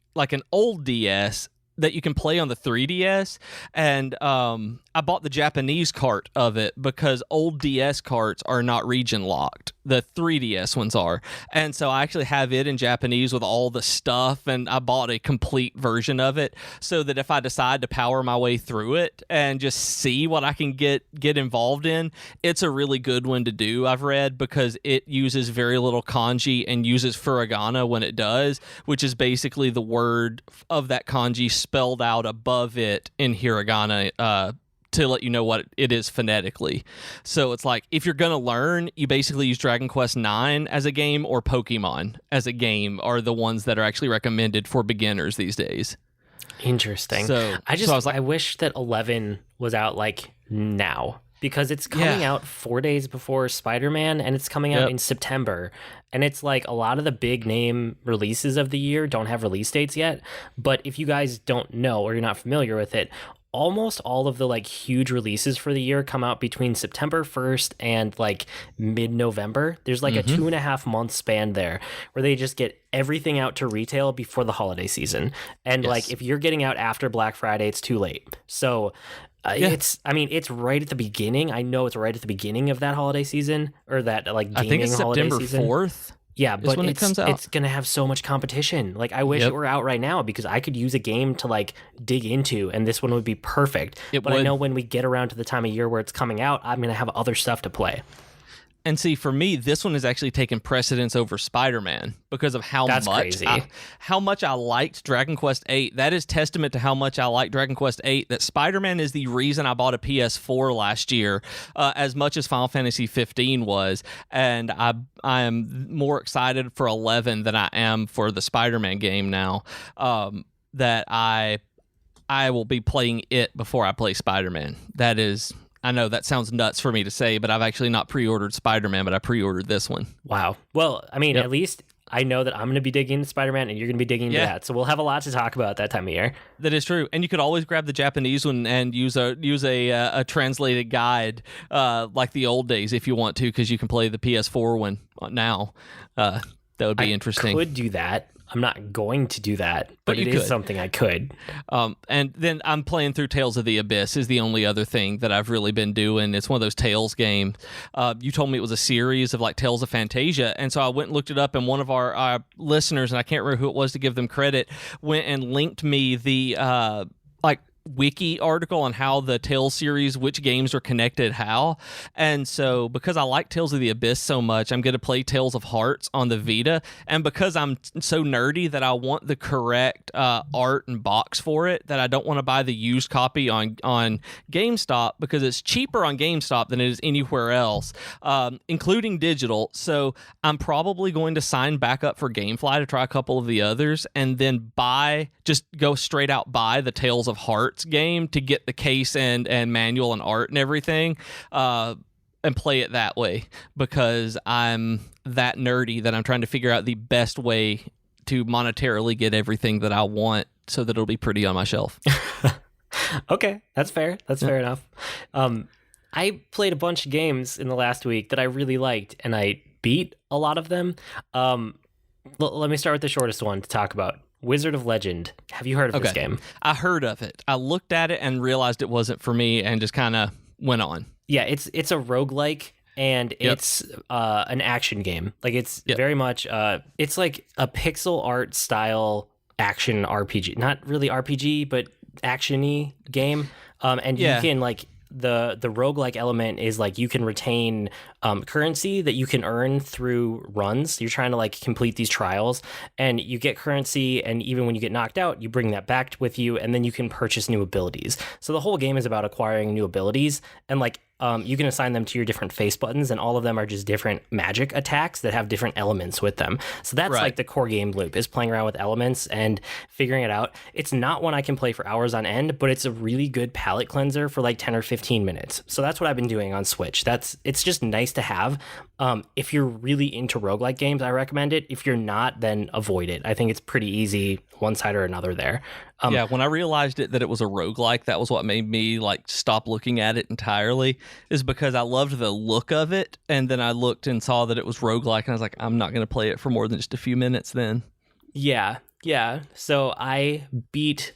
old DS that you can play on the 3DS, and I bought the Japanese cart of it because old DS carts are not region locked. The 3DS ones are, and so I actually have it in Japanese with all the stuff, and I bought a complete version of it so that if I decide to power my way through it and just see what I can get involved in, it's a really good one to do, I've read, because it uses very little kanji and uses furigana when it does, which is basically the word of that kanji spelled out above it in hiragana to let you know what it is phonetically. So it's like, if you're going to learn, you basically use Dragon Quest 9 as a game or Pokemon as a game are the ones that are actually recommended for beginners these days. Interesting. So I wish that 11 was out like now, because it's coming out 4 days before Spider-Man, and it's coming out in September. And it's like a lot of the big name releases of the year don't have release dates yet. But if you guys don't know or you're not familiar with it, almost all of the like huge releases for the year come out between September 1st and like mid-November. There's like a 2.5 month span there where they just get everything out to retail before the holiday season. And like, if you're getting out after Black Friday, it's too late. So it's right at the beginning. I know it's right at the beginning of that holiday season, or that like gaming I think it's holiday September season. 4th. Yeah, but when it comes out. It's going to have so much competition. Like, I wish it were out right now, because I could use a game to, like, dig into, and this one would be perfect. I know when we get around to the time of year where it's coming out, I'm going to have other stuff to play. And see, for me, this one has actually taken precedence over Spider-Man because of how much I liked Dragon Quest 8. That is testament to how much I like Dragon Quest 8, that Spider-Man is the reason I bought a PS4 last year, as much as Final Fantasy 15 was. And I am more excited for 11 than I am for the Spider-Man game now, that I will be playing it before I play Spider-Man. That is... I know that sounds nuts for me to say, but I've actually not pre-ordered Spider-Man, but I pre-ordered this one. Wow. Well, I mean, at least I know that I'm going to be digging into Spider-Man, and you're going to be digging into that. So we'll have a lot to talk about that time of year. That is true. And you could always grab the Japanese one and use a translated guide like the old days if you want to, because you can play the PS4 one now. That would be interesting. I could do that. I'm not going to do that, but it is something I could. And then I'm playing through Tales of the Abyss is the only other thing that I've really been doing. It's one of those Tales games. You told me it was a series of like Tales of Fantasia, and so I went and looked it up, and one of our listeners, and I can't remember who it was to give them credit, went and linked me the wiki article on how the Tales series, which games are connected how. And so because I like Tales of the Abyss so much, I'm going to play Tales of Hearts on the Vita. And because I'm so nerdy that I want the correct art and box for it, that I don't want to buy the used copy on GameStop, because it's cheaper on GameStop than it is anywhere else, including digital. So I'm probably going to sign back up for GameFly to try a couple of the others, and then go straight out buy the Tales of Hearts game to get the case and manual and art and everything, and play it that way, because I'm that nerdy that I'm trying to figure out the best way to monetarily get everything that I want so that it'll be pretty on my shelf. Okay, that's fair. That's fair enough. I played a bunch of games in the last week that I really liked, and I beat a lot of them. Let me start with the shortest one to talk about. Wizard of Legend. Have you heard of this game? I heard of it. I looked at it and realized it wasn't for me and just kind of went on. Yeah, it's a roguelike, and it's an action game. Like, it's very much it's like a pixel art style action RPG. Not really RPG, but action-y game. And you can like the roguelike element is like you can retain currency that you can earn through runs. You're trying to like complete these trials, and you get currency, and even when you get knocked out, you bring that back with you, and then you can purchase new abilities. So the whole game is about acquiring new abilities, and like you can assign them to your different face buttons, and all of them are just different magic attacks that have different elements with them. So that's like the core game loop, is playing around with elements and figuring it out. It's not one I can play for hours on end, but it's a really good palate cleanser for like 10 or 15 minutes. So that's what I've been doing on Switch. It's just nice to have. If you're really into roguelike games, I recommend it. If you're not, then avoid it. I think it's pretty easy one side or another there. When I realized that it was a roguelike, that was what made me like stop looking at it entirely, is because I loved the look of it, and then I looked and saw that it was roguelike, and I was like, I'm not going to play it for more than just a few minutes then. Yeah. So I beat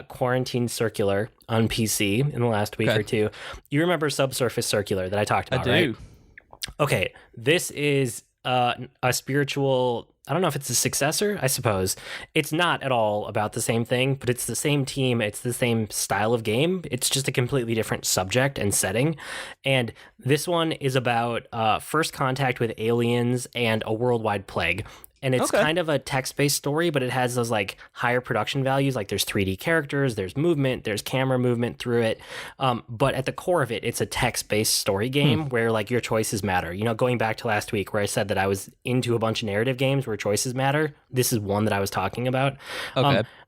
Quarantine Circular on PC in the last week or two. You remember Subsurface Circular that I talked about, right? I do. Okay, this is a spiritual... I don't know if it's a successor, I suppose. It's not at all about the same thing, but it's the same team. It's the same style of game. It's just a completely different subject and setting. And this one is about first contact with aliens and a worldwide plague. And it's kind of a text-based story, but it has those like higher production values. Like there's 3D characters, there's movement, there's camera movement through it. But at the core of it, it's a text-based story game where like your choices matter. You know, going back to last week where I said that I was into a bunch of narrative games where choices matter, this is one that I was talking about.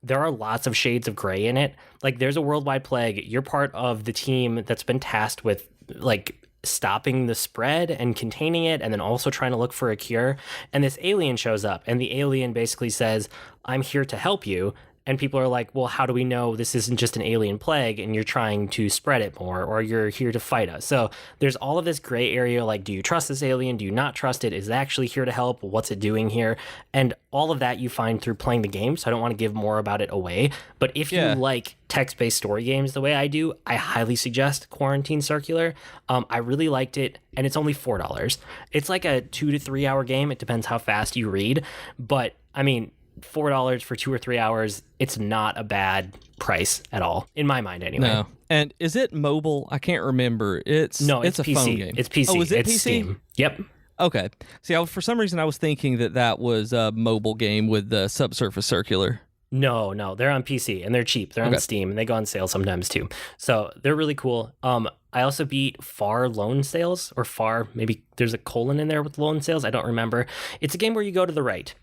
There are lots of shades of gray in it. Like there's a worldwide plague. You're part of the team that's been tasked with like stopping the spread and containing it, and then also trying to look for a cure. And this alien shows up, and the alien basically says, I'm here to help you. And people are like, well, how do we know this isn't just an alien plague and you're trying to spread it more, or you're here to fight us? So there's all of this gray area, like, do you trust this alien? Do you not trust it? Is it actually here to help? What's it doing here? And all of that you find through playing the game, so I don't want to give more about it away. But if you like text-based story games the way I do, I highly suggest Quarantine Circular. I really liked it, and it's only $4. It's like a 2 to 3 hour game. It depends how fast you read. But, I mean, $4 for 2 or 3 hours, it's not a bad price at all, in my mind anyway. No. And is it mobile? I can't remember. It's a PC. Phone game. It's PC. Oh, is it it's PC? Steam. Yep. Okay. See, for some reason I was thinking that was a mobile game with the Subsurface Circular. No, they're on PC and they're cheap. They're on Steam and they go on sale sometimes too. So they're really cool. I also beat Far Loan Sales, or Far, maybe there's a colon in there with loan sales. I don't remember. It's a game where you go to the right.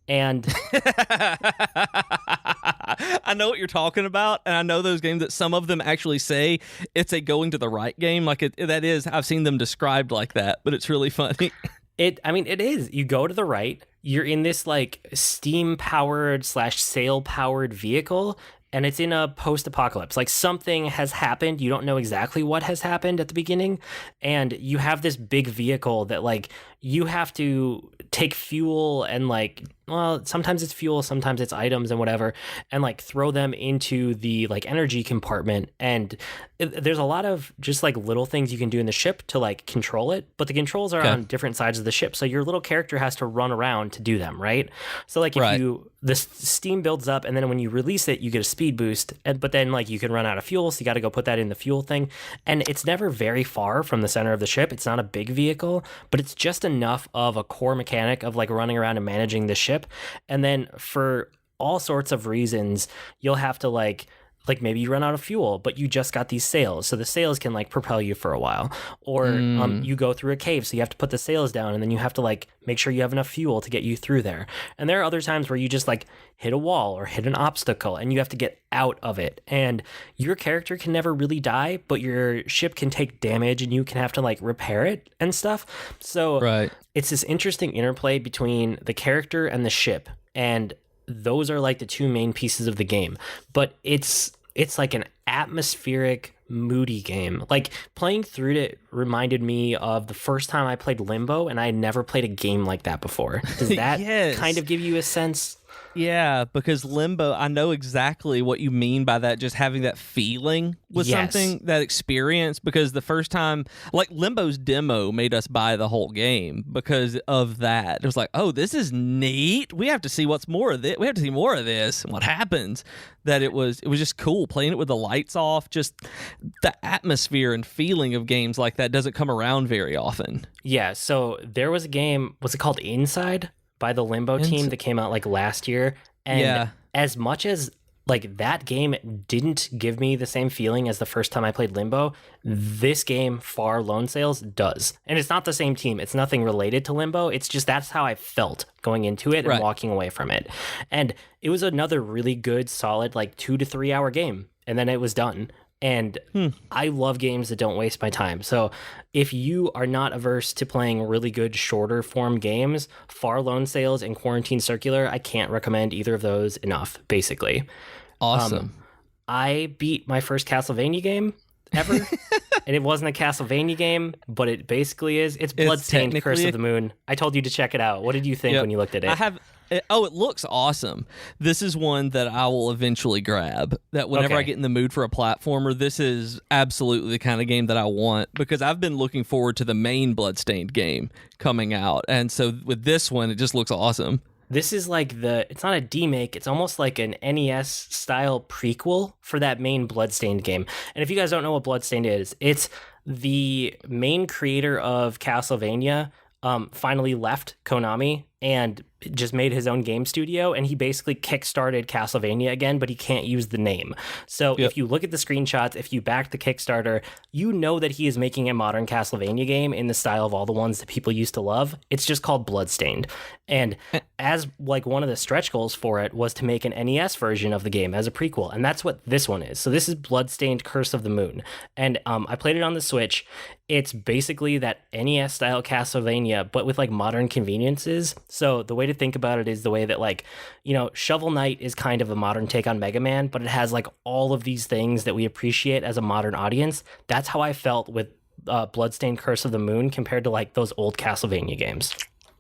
And I know what you're talking about, and I know those games that some of them actually say it's a going to the right game. Like that is, I've seen them described like that, but it's really funny. It is. You go to the right, you're in this like steam-powered / sail-powered vehicle, and it's in a post-apocalypse. Like something has happened. You don't know exactly what has happened at the beginning, and you have this big vehicle that like you have to take fuel and like, well, sometimes it's fuel, sometimes it's items and whatever, and like throw them into the like energy compartment. And there's a lot of just like little things you can do in the ship to like control it, but the controls are on different sides of the ship, so your little character has to run around to do them, right? So like if the steam builds up, and then when you release it, you get a speed boost, but then like you can run out of fuel, so you got to go put that in the fuel thing. And it's never very far from the center of the ship. It's not a big vehicle, but it's just enough of a core mechanic of like running around and managing the ship. And then for all sorts of reasons, you'll have to like maybe you run out of fuel, but you just got these sails, so the sails can like propel you for a while. Or you go through a cave, so you have to put the sails down, and then you have to like make sure you have enough fuel to get you through there. And there are other times where you just like hit a wall or hit an obstacle, and you have to get out of it. And your character can never really die, but your ship can take damage, and you can have to like repair it and stuff. So it's this interesting interplay between the character and the ship, and those are like the two main pieces of the game. But it's like an atmospheric, moody game. Like playing through it reminded me of the first time I played Limbo, and I had never played a game like that before. Does that kind of give you a sense? Yeah, because Limbo, I know exactly what you mean by that, just having that feeling with something, that experience, because the first time, like Limbo's demo made us buy the whole game because of that. It was like, oh, this is neat. We have to see what's more of this. We have to see more of this and what happens. That it was just cool playing it with the lights off. Just the atmosphere and feeling of games like that doesn't come around very often. Yeah, so there was a game, was it called Inside? By the Limbo team that came out like last year. And as much as like that game didn't give me the same feeling as the first time I played Limbo. This game, Far Lone Sales, does. And it's not the same team. It's nothing related to Limbo. It's just that's how I felt going into it and walking away from it. And it was another really good, solid, like 2 to 3 hour game. And then it was done. And I love games that don't waste my time. So if you are not averse to playing really good shorter form games, Far Lone Sales and Quarantine Circular, I can't recommend either of those enough, basically. Awesome. I beat my first Castlevania game ever. And it wasn't a Castlevania game, but it basically is. It's Bloodstained Curse of the Moon. I told you to check it out. What did you think when you looked at it? It looks awesome. This is one that I will eventually grab. That whenever I get in the mood for a platformer, this is absolutely the kind of game that I want, because I've been looking forward to the main Bloodstained game coming out. And so with this one, it just looks awesome. This is like it's not a demake, it's almost like an NES style prequel for that main Bloodstained game. And if you guys don't know what Bloodstained is, it's the main creator of Castlevania finally left Konami and just made his own game studio, and he basically kickstarted Castlevania again, but he can't use the name. So if you look at the screenshots, if you back the Kickstarter, you know that he is making a modern Castlevania game in the style of all the ones that people used to love. It's just called Bloodstained. And as like one of the stretch goals for it was to make an NES version of the game as a prequel, and that's what this one is. So this is Bloodstained Curse of the Moon. And I played it on the Switch. It's basically that NES style Castlevania, but with like modern conveniences. So the way to think about it is the way that, like, you know, Shovel Knight is kind of a modern take on Mega Man, but it has like all of these things that we appreciate as a modern audience. That's how I felt with Bloodstained Curse of the Moon compared to like those old Castlevania games.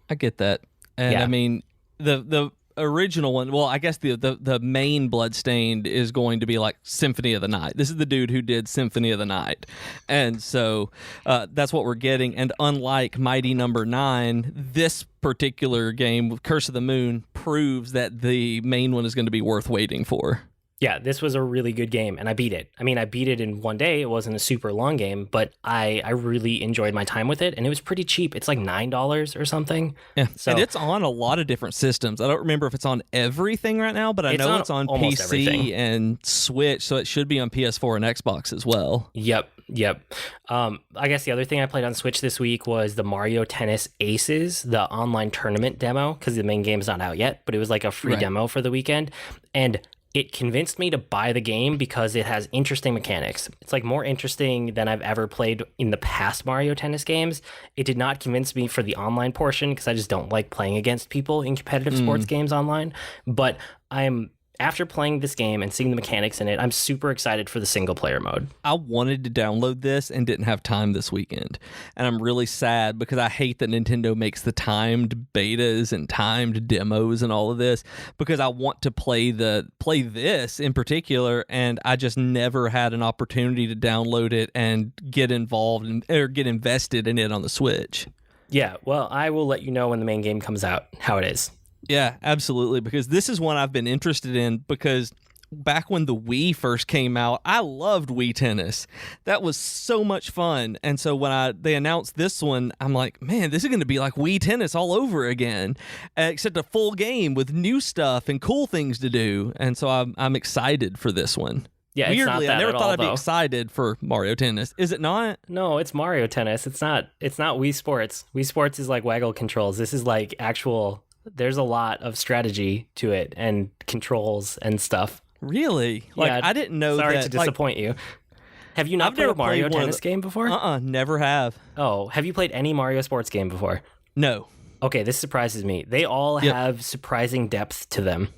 I get that. And I mean, the original one, well, I guess the main Bloodstained is going to be like Symphony of the Night. This is the dude who did Symphony of the Night. And so that's what we're getting. And unlike Mighty Number 9, this particular game, Curse of the Moon, proves that the main one is going to be worth waiting for. Yeah, this was a really good game, and I beat it. I mean, I beat it in one day. It wasn't a super long game, but I really enjoyed my time with it, and it was pretty cheap. It's like $9 or something. Yeah, so, and it's on a lot of different systems. I don't remember if it's on everything right now, but I know it's on PC everything. And Switch, so it should be on PS4 and Xbox as well. Yep. I guess the other thing I played on Switch this week was the Mario Tennis Aces, the online tournament demo, because the main game's not out yet, but it was like a free demo for the weekend, and it convinced me to buy the game because it has interesting mechanics. It's like more interesting than I've ever played in the past Mario Tennis games. It did not convince me for the online portion because I just don't like playing against people in competitive sports games online. But after playing this game and seeing the mechanics in it, I'm super excited for the single player mode. I wanted to download this and didn't have time this weekend. And I'm really sad because I hate that Nintendo makes the timed betas and timed demos and all of this, because I want to play this in particular, and I just never had an opportunity to download it and get involved or get invested in it on the Switch. Yeah, well, I will let you know when the main game comes out how it is. Yeah, absolutely, because this is one I've been interested in, because back when the Wii first came out, I loved Wii Tennis. That was so much fun. And so when they announced this one, I'm like, man, this is going to be like Wii Tennis all over again, except a full game with new stuff and cool things to do. And so I'm excited for this one. Yeah, weirdly, I never thought I'd be excited for Mario Tennis. Is it not? No, it's Mario Tennis. It's not Wii Sports. Wii Sports is like waggle controls. This is like actual... There's a lot of strategy to it and controls and stuff. Really? Like, yeah, I didn't know sorry that. Sorry to disappoint you. Have you not played a Mario Tennis game before? Never have. Oh, have you played any Mario sports game before? No. Okay, this surprises me. They all have surprising depth to them.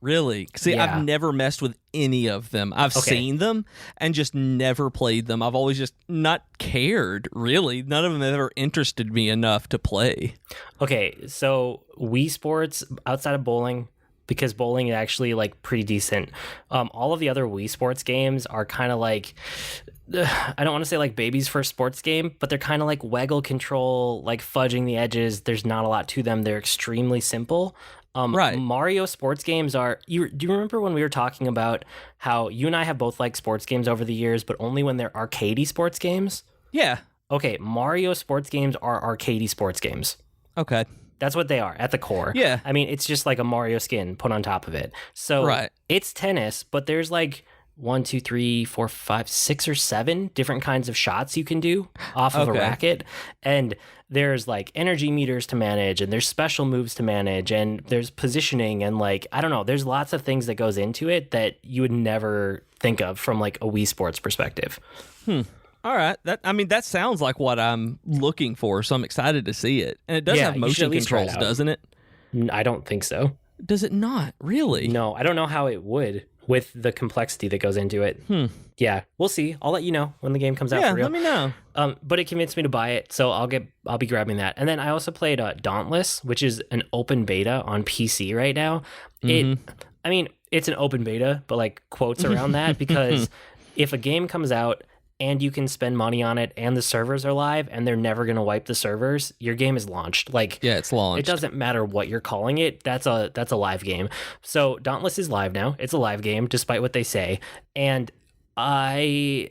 Really? See, yeah. I've never messed with any of them. I've seen them and just never played them. I've always just not cared, really. None of them have ever interested me enough to play. Okay, so Wii Sports, outside of bowling, because bowling is actually like pretty decent, all of the other Wii Sports games are kind of like... I don't want to say like baby's first sports game, but they're kind of like waggle control, like fudging the edges. There's not a lot to them. They're extremely simple. Right. Mario sports games are... Do you remember when we were talking about how you and I have both liked sports games over the years, but only when they're arcadey sports games? Yeah. Okay, Mario sports games are arcadey sports games. Okay. That's what they are at the core. Yeah. I mean, it's just like a Mario skin put on top of it. So it's tennis, but there's like 1, 2, 3, 4, 5, 6 or 7 different kinds of shots you can do off of a racket. And there's like energy meters to manage, and there's special moves to manage, and there's positioning, and like, I don't know, there's lots of things that goes into it that you would never think of from like a Wii Sports perspective. All right. That sounds like what I'm looking for, so I'm excited to see it. And it does have motion controls, doesn't it? I don't think so. Does it not? Really? No, I don't know how it would with the complexity that goes into it. Yeah, we'll see. I'll let you know when the game comes out for real. Yeah, let me know. But it convinced me to buy it, so I'll be grabbing that. And then I also played Dauntless, which is an open beta on PC right now. It's an open beta, but like quotes around that, because if a game comes out and you can spend money on it and the servers are live and they're never going to wipe the servers, your game is launched. Like, yeah, it's launched. It doesn't matter what you're calling it. That's a live game. So Dauntless is live now. It's a live game, despite what they say. And I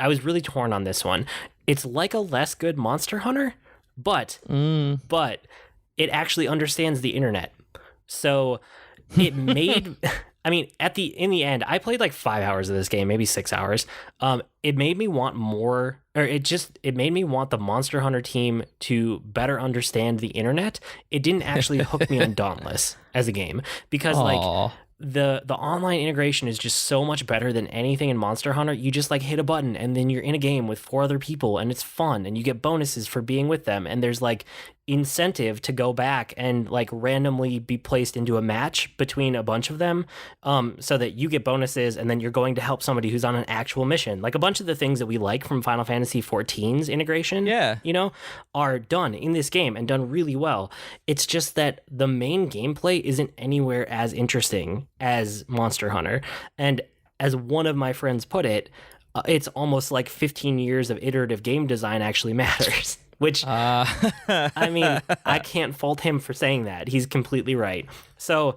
was really torn on this one. It's like a less good Monster Hunter, but it actually understands the internet. So it made... I mean, in the end, I played like 5 hours of this game, maybe 6 hours. It made me want more, or it made me want the Monster Hunter team to better understand the internet. It didn't actually hook me on Dauntless as a game, because like the online integration is just so much better than anything in Monster Hunter. You just like hit a button and then you're in a game with 4 other people, and it's fun, and you get bonuses for being with them, and there's like incentive to go back and like randomly be placed into a match between a bunch of them, so that you get bonuses, and then you're going to help somebody who's on an actual mission. Like a bunch of the things that we like from Final Fantasy XIV's integration, are done in this game and done really well. It's just that the main gameplay isn't anywhere as interesting as Monster Hunter. And as one of my friends put it, it's almost like 15 years of iterative game design actually matters. Which, I mean, I can't fault him for saying that. He's completely right. So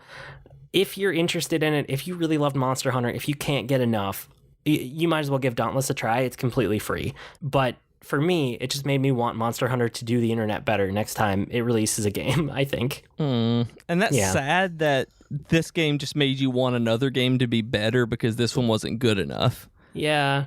if you're interested in it, if you really loved Monster Hunter, if you can't get enough, you might as well give Dauntless a try. It's completely free. But for me, it just made me want Monster Hunter to do the internet better next time it releases a game, I think. And that's sad that this game just made you want another game to be better because this one wasn't good enough. Yeah.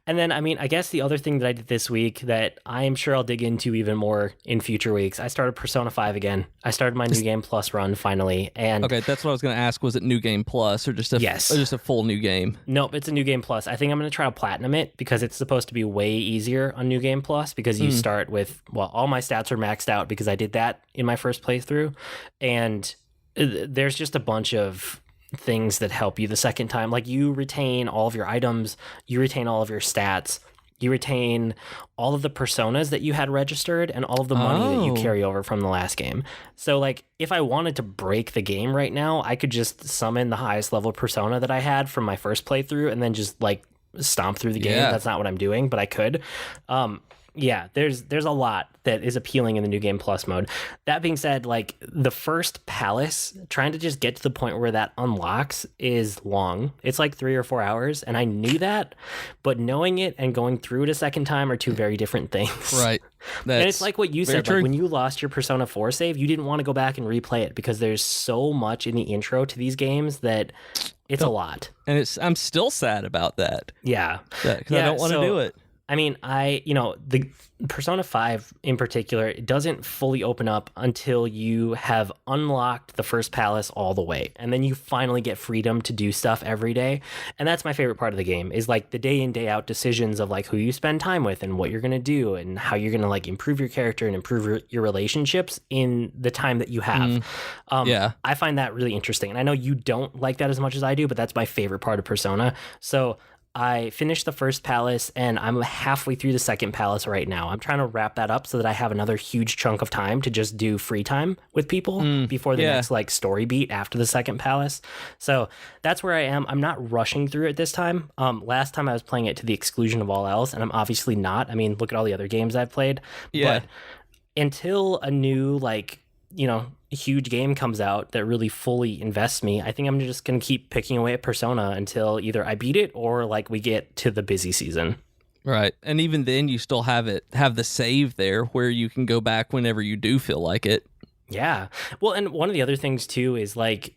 And then, I mean, I guess the other thing that I did this week that I am sure I'll dig into even more in future weeks, I started Persona 5 again. I started my New Game Plus run finally. And okay, that's what I was going to ask. Was it New Game Plus or just a full New Game? Nope, it's a New Game Plus. I think I'm going to try to platinum it because it's supposed to be way easier on New Game Plus, because you start with, well, all my stats are maxed out because I did that in my first playthrough. And there's just a bunch of things that help you the second time. Like, you retain all of your items, you retain all of your stats, you retain all of the personas that you had registered, and all of the money that you carry over from the last game. So like, if I wanted to break the game right now, I could just summon the highest level persona that I had from my first playthrough and then just like stomp through the game. That's not what I'm doing, but I could. There's a lot that is appealing in the New Game Plus mode. That being said, like, the first palace, trying to just get to the point where that unlocks is long. It's like 3 or 4 hours, and I knew that, but knowing it and going through it a second time are two very different things. Right. And it's like what you said, like when you lost your Persona 4 save, you didn't want to go back and replay it because there's so much in the intro to these games that it's a lot. And I'm still sad about that. Yeah. Because I don't want to do it. I mean, the Persona 5 in particular, it doesn't fully open up until you have unlocked the first palace all the way. And then you finally get freedom to do stuff every day. And that's my favorite part of the game, is like the day in, day out decisions of like who you spend time with and what you're going to do and how you're going to like improve your character and improve your relationships in the time that you have. I find that really interesting. And I know you don't like that as much as I do, but that's my favorite part of Persona. So I finished the first palace and I'm halfway through the second palace right now. I'm trying to wrap that up so that I have another huge chunk of time to just do free time with people before the next like story beat after the second palace. So that's where I am. I'm not rushing through it this time. Last time I was playing it to the exclusion of all else, and I'm obviously not. I mean, look at all the other games I've played. But until a new like, huge game comes out that really fully invests me, I think I'm just going to keep picking away at Persona until either I beat it or like we get to the busy season. Right. And even then you still have the save there where you can go back whenever you do feel like it. Yeah. Well, and one of the other things too is like,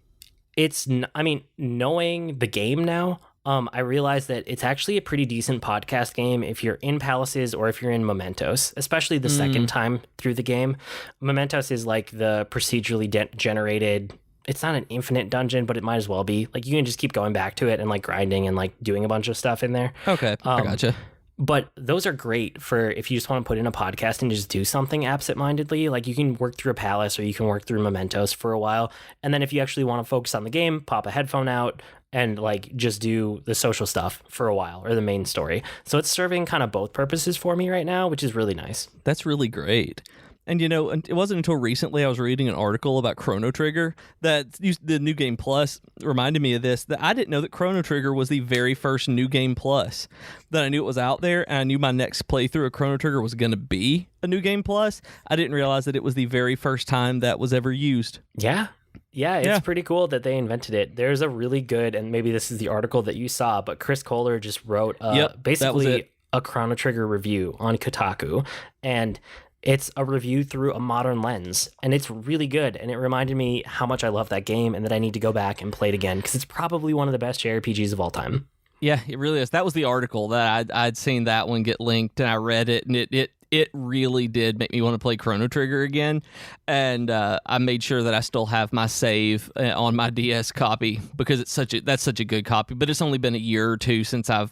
knowing the game now, I realized that it's actually a pretty decent podcast game if you're in Palaces or if you're in Mementos, especially the second time through the game. Mementos is like the procedurally generated. It's not an infinite dungeon, but it might as well be. Like, you can just keep going back to it and like grinding and like doing a bunch of stuff in there. Okay, I gotcha. But those are great for if you just want to put in a podcast and just do something absentmindedly. Like, you can work through a palace or you can work through Mementos for a while. And then if you actually want to focus on the game, pop a headphone out and like just do the social stuff for a while or the main story. So it's serving kind of both purposes for me right now, which is really nice. That's really great. And, you know, it wasn't until recently I was reading an article about Chrono Trigger that the New Game Plus reminded me of this, that I didn't know that Chrono Trigger was the very first New Game Plus, that I knew it was out there, and I knew my next playthrough of Chrono Trigger was going to be a New Game Plus. I didn't realize that it was the very first time that was ever used. Yeah. Yeah, it's pretty cool that they invented it. There's a really good, and maybe this is the article that you saw, but Chris Kohler just wrote basically a Chrono Trigger review on Kotaku, and it's a review through a modern lens, and it's really good. And it reminded me how much I love that game and that I need to go back and play it again because it's probably one of the best JRPGs of all time. Yeah, it really is. That was the article that I'd seen that one get linked, and I read it, and it really did make me want to play Chrono Trigger again. And I made sure that I still have my save on my DS copy because that's such a good copy. But it's only been a year or two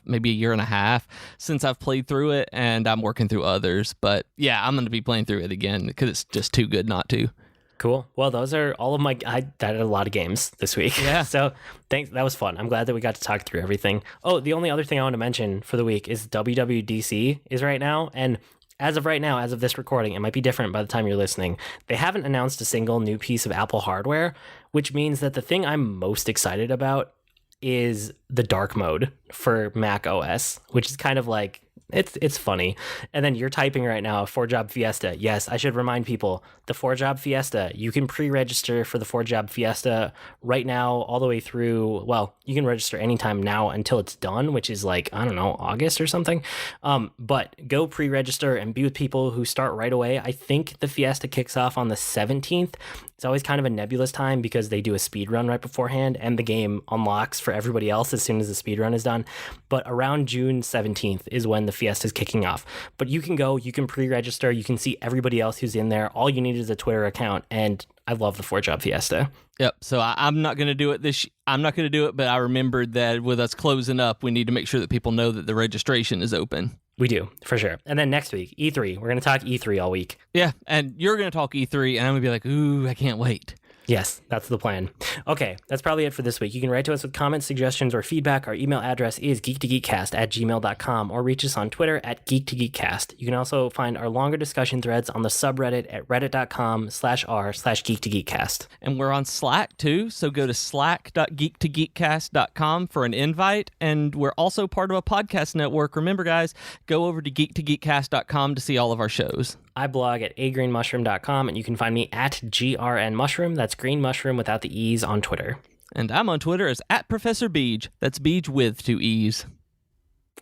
maybe a year and a half since I've played through it, and I'm working through others. But yeah, I'm going to be playing through it again because it's just too good not to. Cool. Well, those are all of I did a lot of games this week. Yeah. So thanks. That was fun. I'm glad that we got to talk through everything. Oh, the only other thing I want to mention for the week is WWDC is right now. And as of right now, as of this recording, it might be different by the time you're listening. They haven't announced a single new piece of Apple hardware, which means that the thing I'm most excited about is the dark mode for Mac OS, which is kind of like, it's funny. And then you're typing right now, 4-Job Fiesta. Yes, I should remind people, the 4-Job Fiesta, you can pre-register for the 4-Job Fiesta right now all the way through, well, you can register anytime now until it's done, which is like, I don't know, August or something. But go pre-register and be with people who start right away. I think the Fiesta kicks off on the 17th. It's always kind of a nebulous time because they do a speed run right beforehand and the game unlocks for everybody else as soon as the speed run is done. But around June 17th is when the Fiesta is kicking off. But you can go, you can pre-register, you can see everybody else who's in there. All you need is a Twitter account, and I love the 4-Job Fiesta. Yep. So I'm not going to do it I'm not going to do it, but I remembered that with us closing up, we need to make sure that people know that the registration is open. We do, for sure. And then next week, E3. We're going to talk E3 all week. Yeah, and you're going to talk E3, and I'm going to be like, ooh, I can't wait. Yes, that's the plan. Okay, that's probably it for this week. You can write to us with comments, suggestions, or feedback. Our email address is geek2geekcast@gmail.com, or reach us on Twitter at geek2geekcast. You can also find our longer discussion threads on the subreddit at reddit.com/r/geek2geekcast. And we're on Slack too, so go to slack.geek2geekcast.com for an invite. And we're also part of a podcast network. Remember, guys, go over to geek2geekcast.com to see all of our shows. I blog at agreenmushroom.com, and you can find me at grnmushroom. That's green mushroom without the E's on Twitter. And I'm on Twitter as @ProfessorBeej. That's Beej with 2 E's.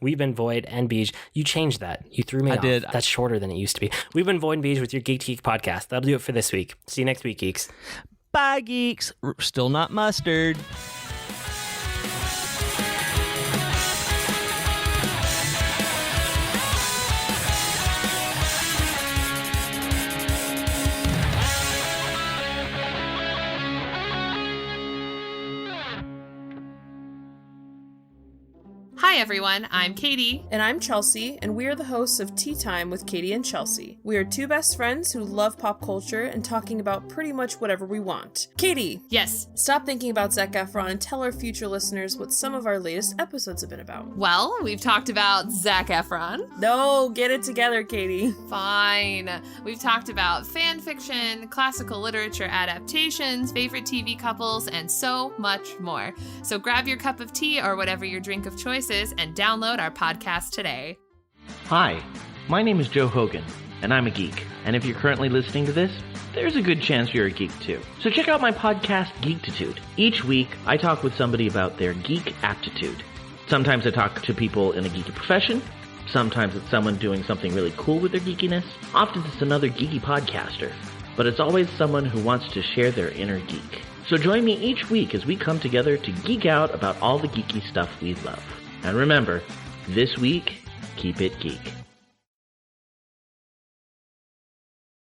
We've been Void and Beej. You changed that. You threw me off. I did. That's shorter than it used to be. We've been Void and Beej with your Geek to Geek podcast. That'll do it for this week. See you next week, geeks. Bye, geeks. Still not mustard. Hi everyone, I'm Katie. And I'm Chelsea, and we are the hosts of Tea Time with Katie and Chelsea. We are two best friends who love pop culture and talking about pretty much whatever we want. Katie! Yes? Stop thinking about Zac Efron and tell our future listeners what some of our latest episodes have been about. Well, we've talked about Zac Efron. No, get it together, Katie. Fine. We've talked about fan fiction, classical literature adaptations, favorite TV couples, and so much more. So grab your cup of tea or whatever your drink of choice is and download our podcast today. Hi, my name is Joe Hogan, and I'm a geek. And if you're currently listening to this, there's a good chance you're a geek too. So check out my podcast, Geektitude. Each week, I talk with somebody about their geek aptitude. Sometimes I talk to people in a geeky profession, Sometimes it's someone doing something really cool with their geekiness. Often it's another geeky podcaster. But it's always someone who wants to share their inner geek. So join me each week as we come together to geek out about all the geeky stuff we love. And remember, this week, keep it geek.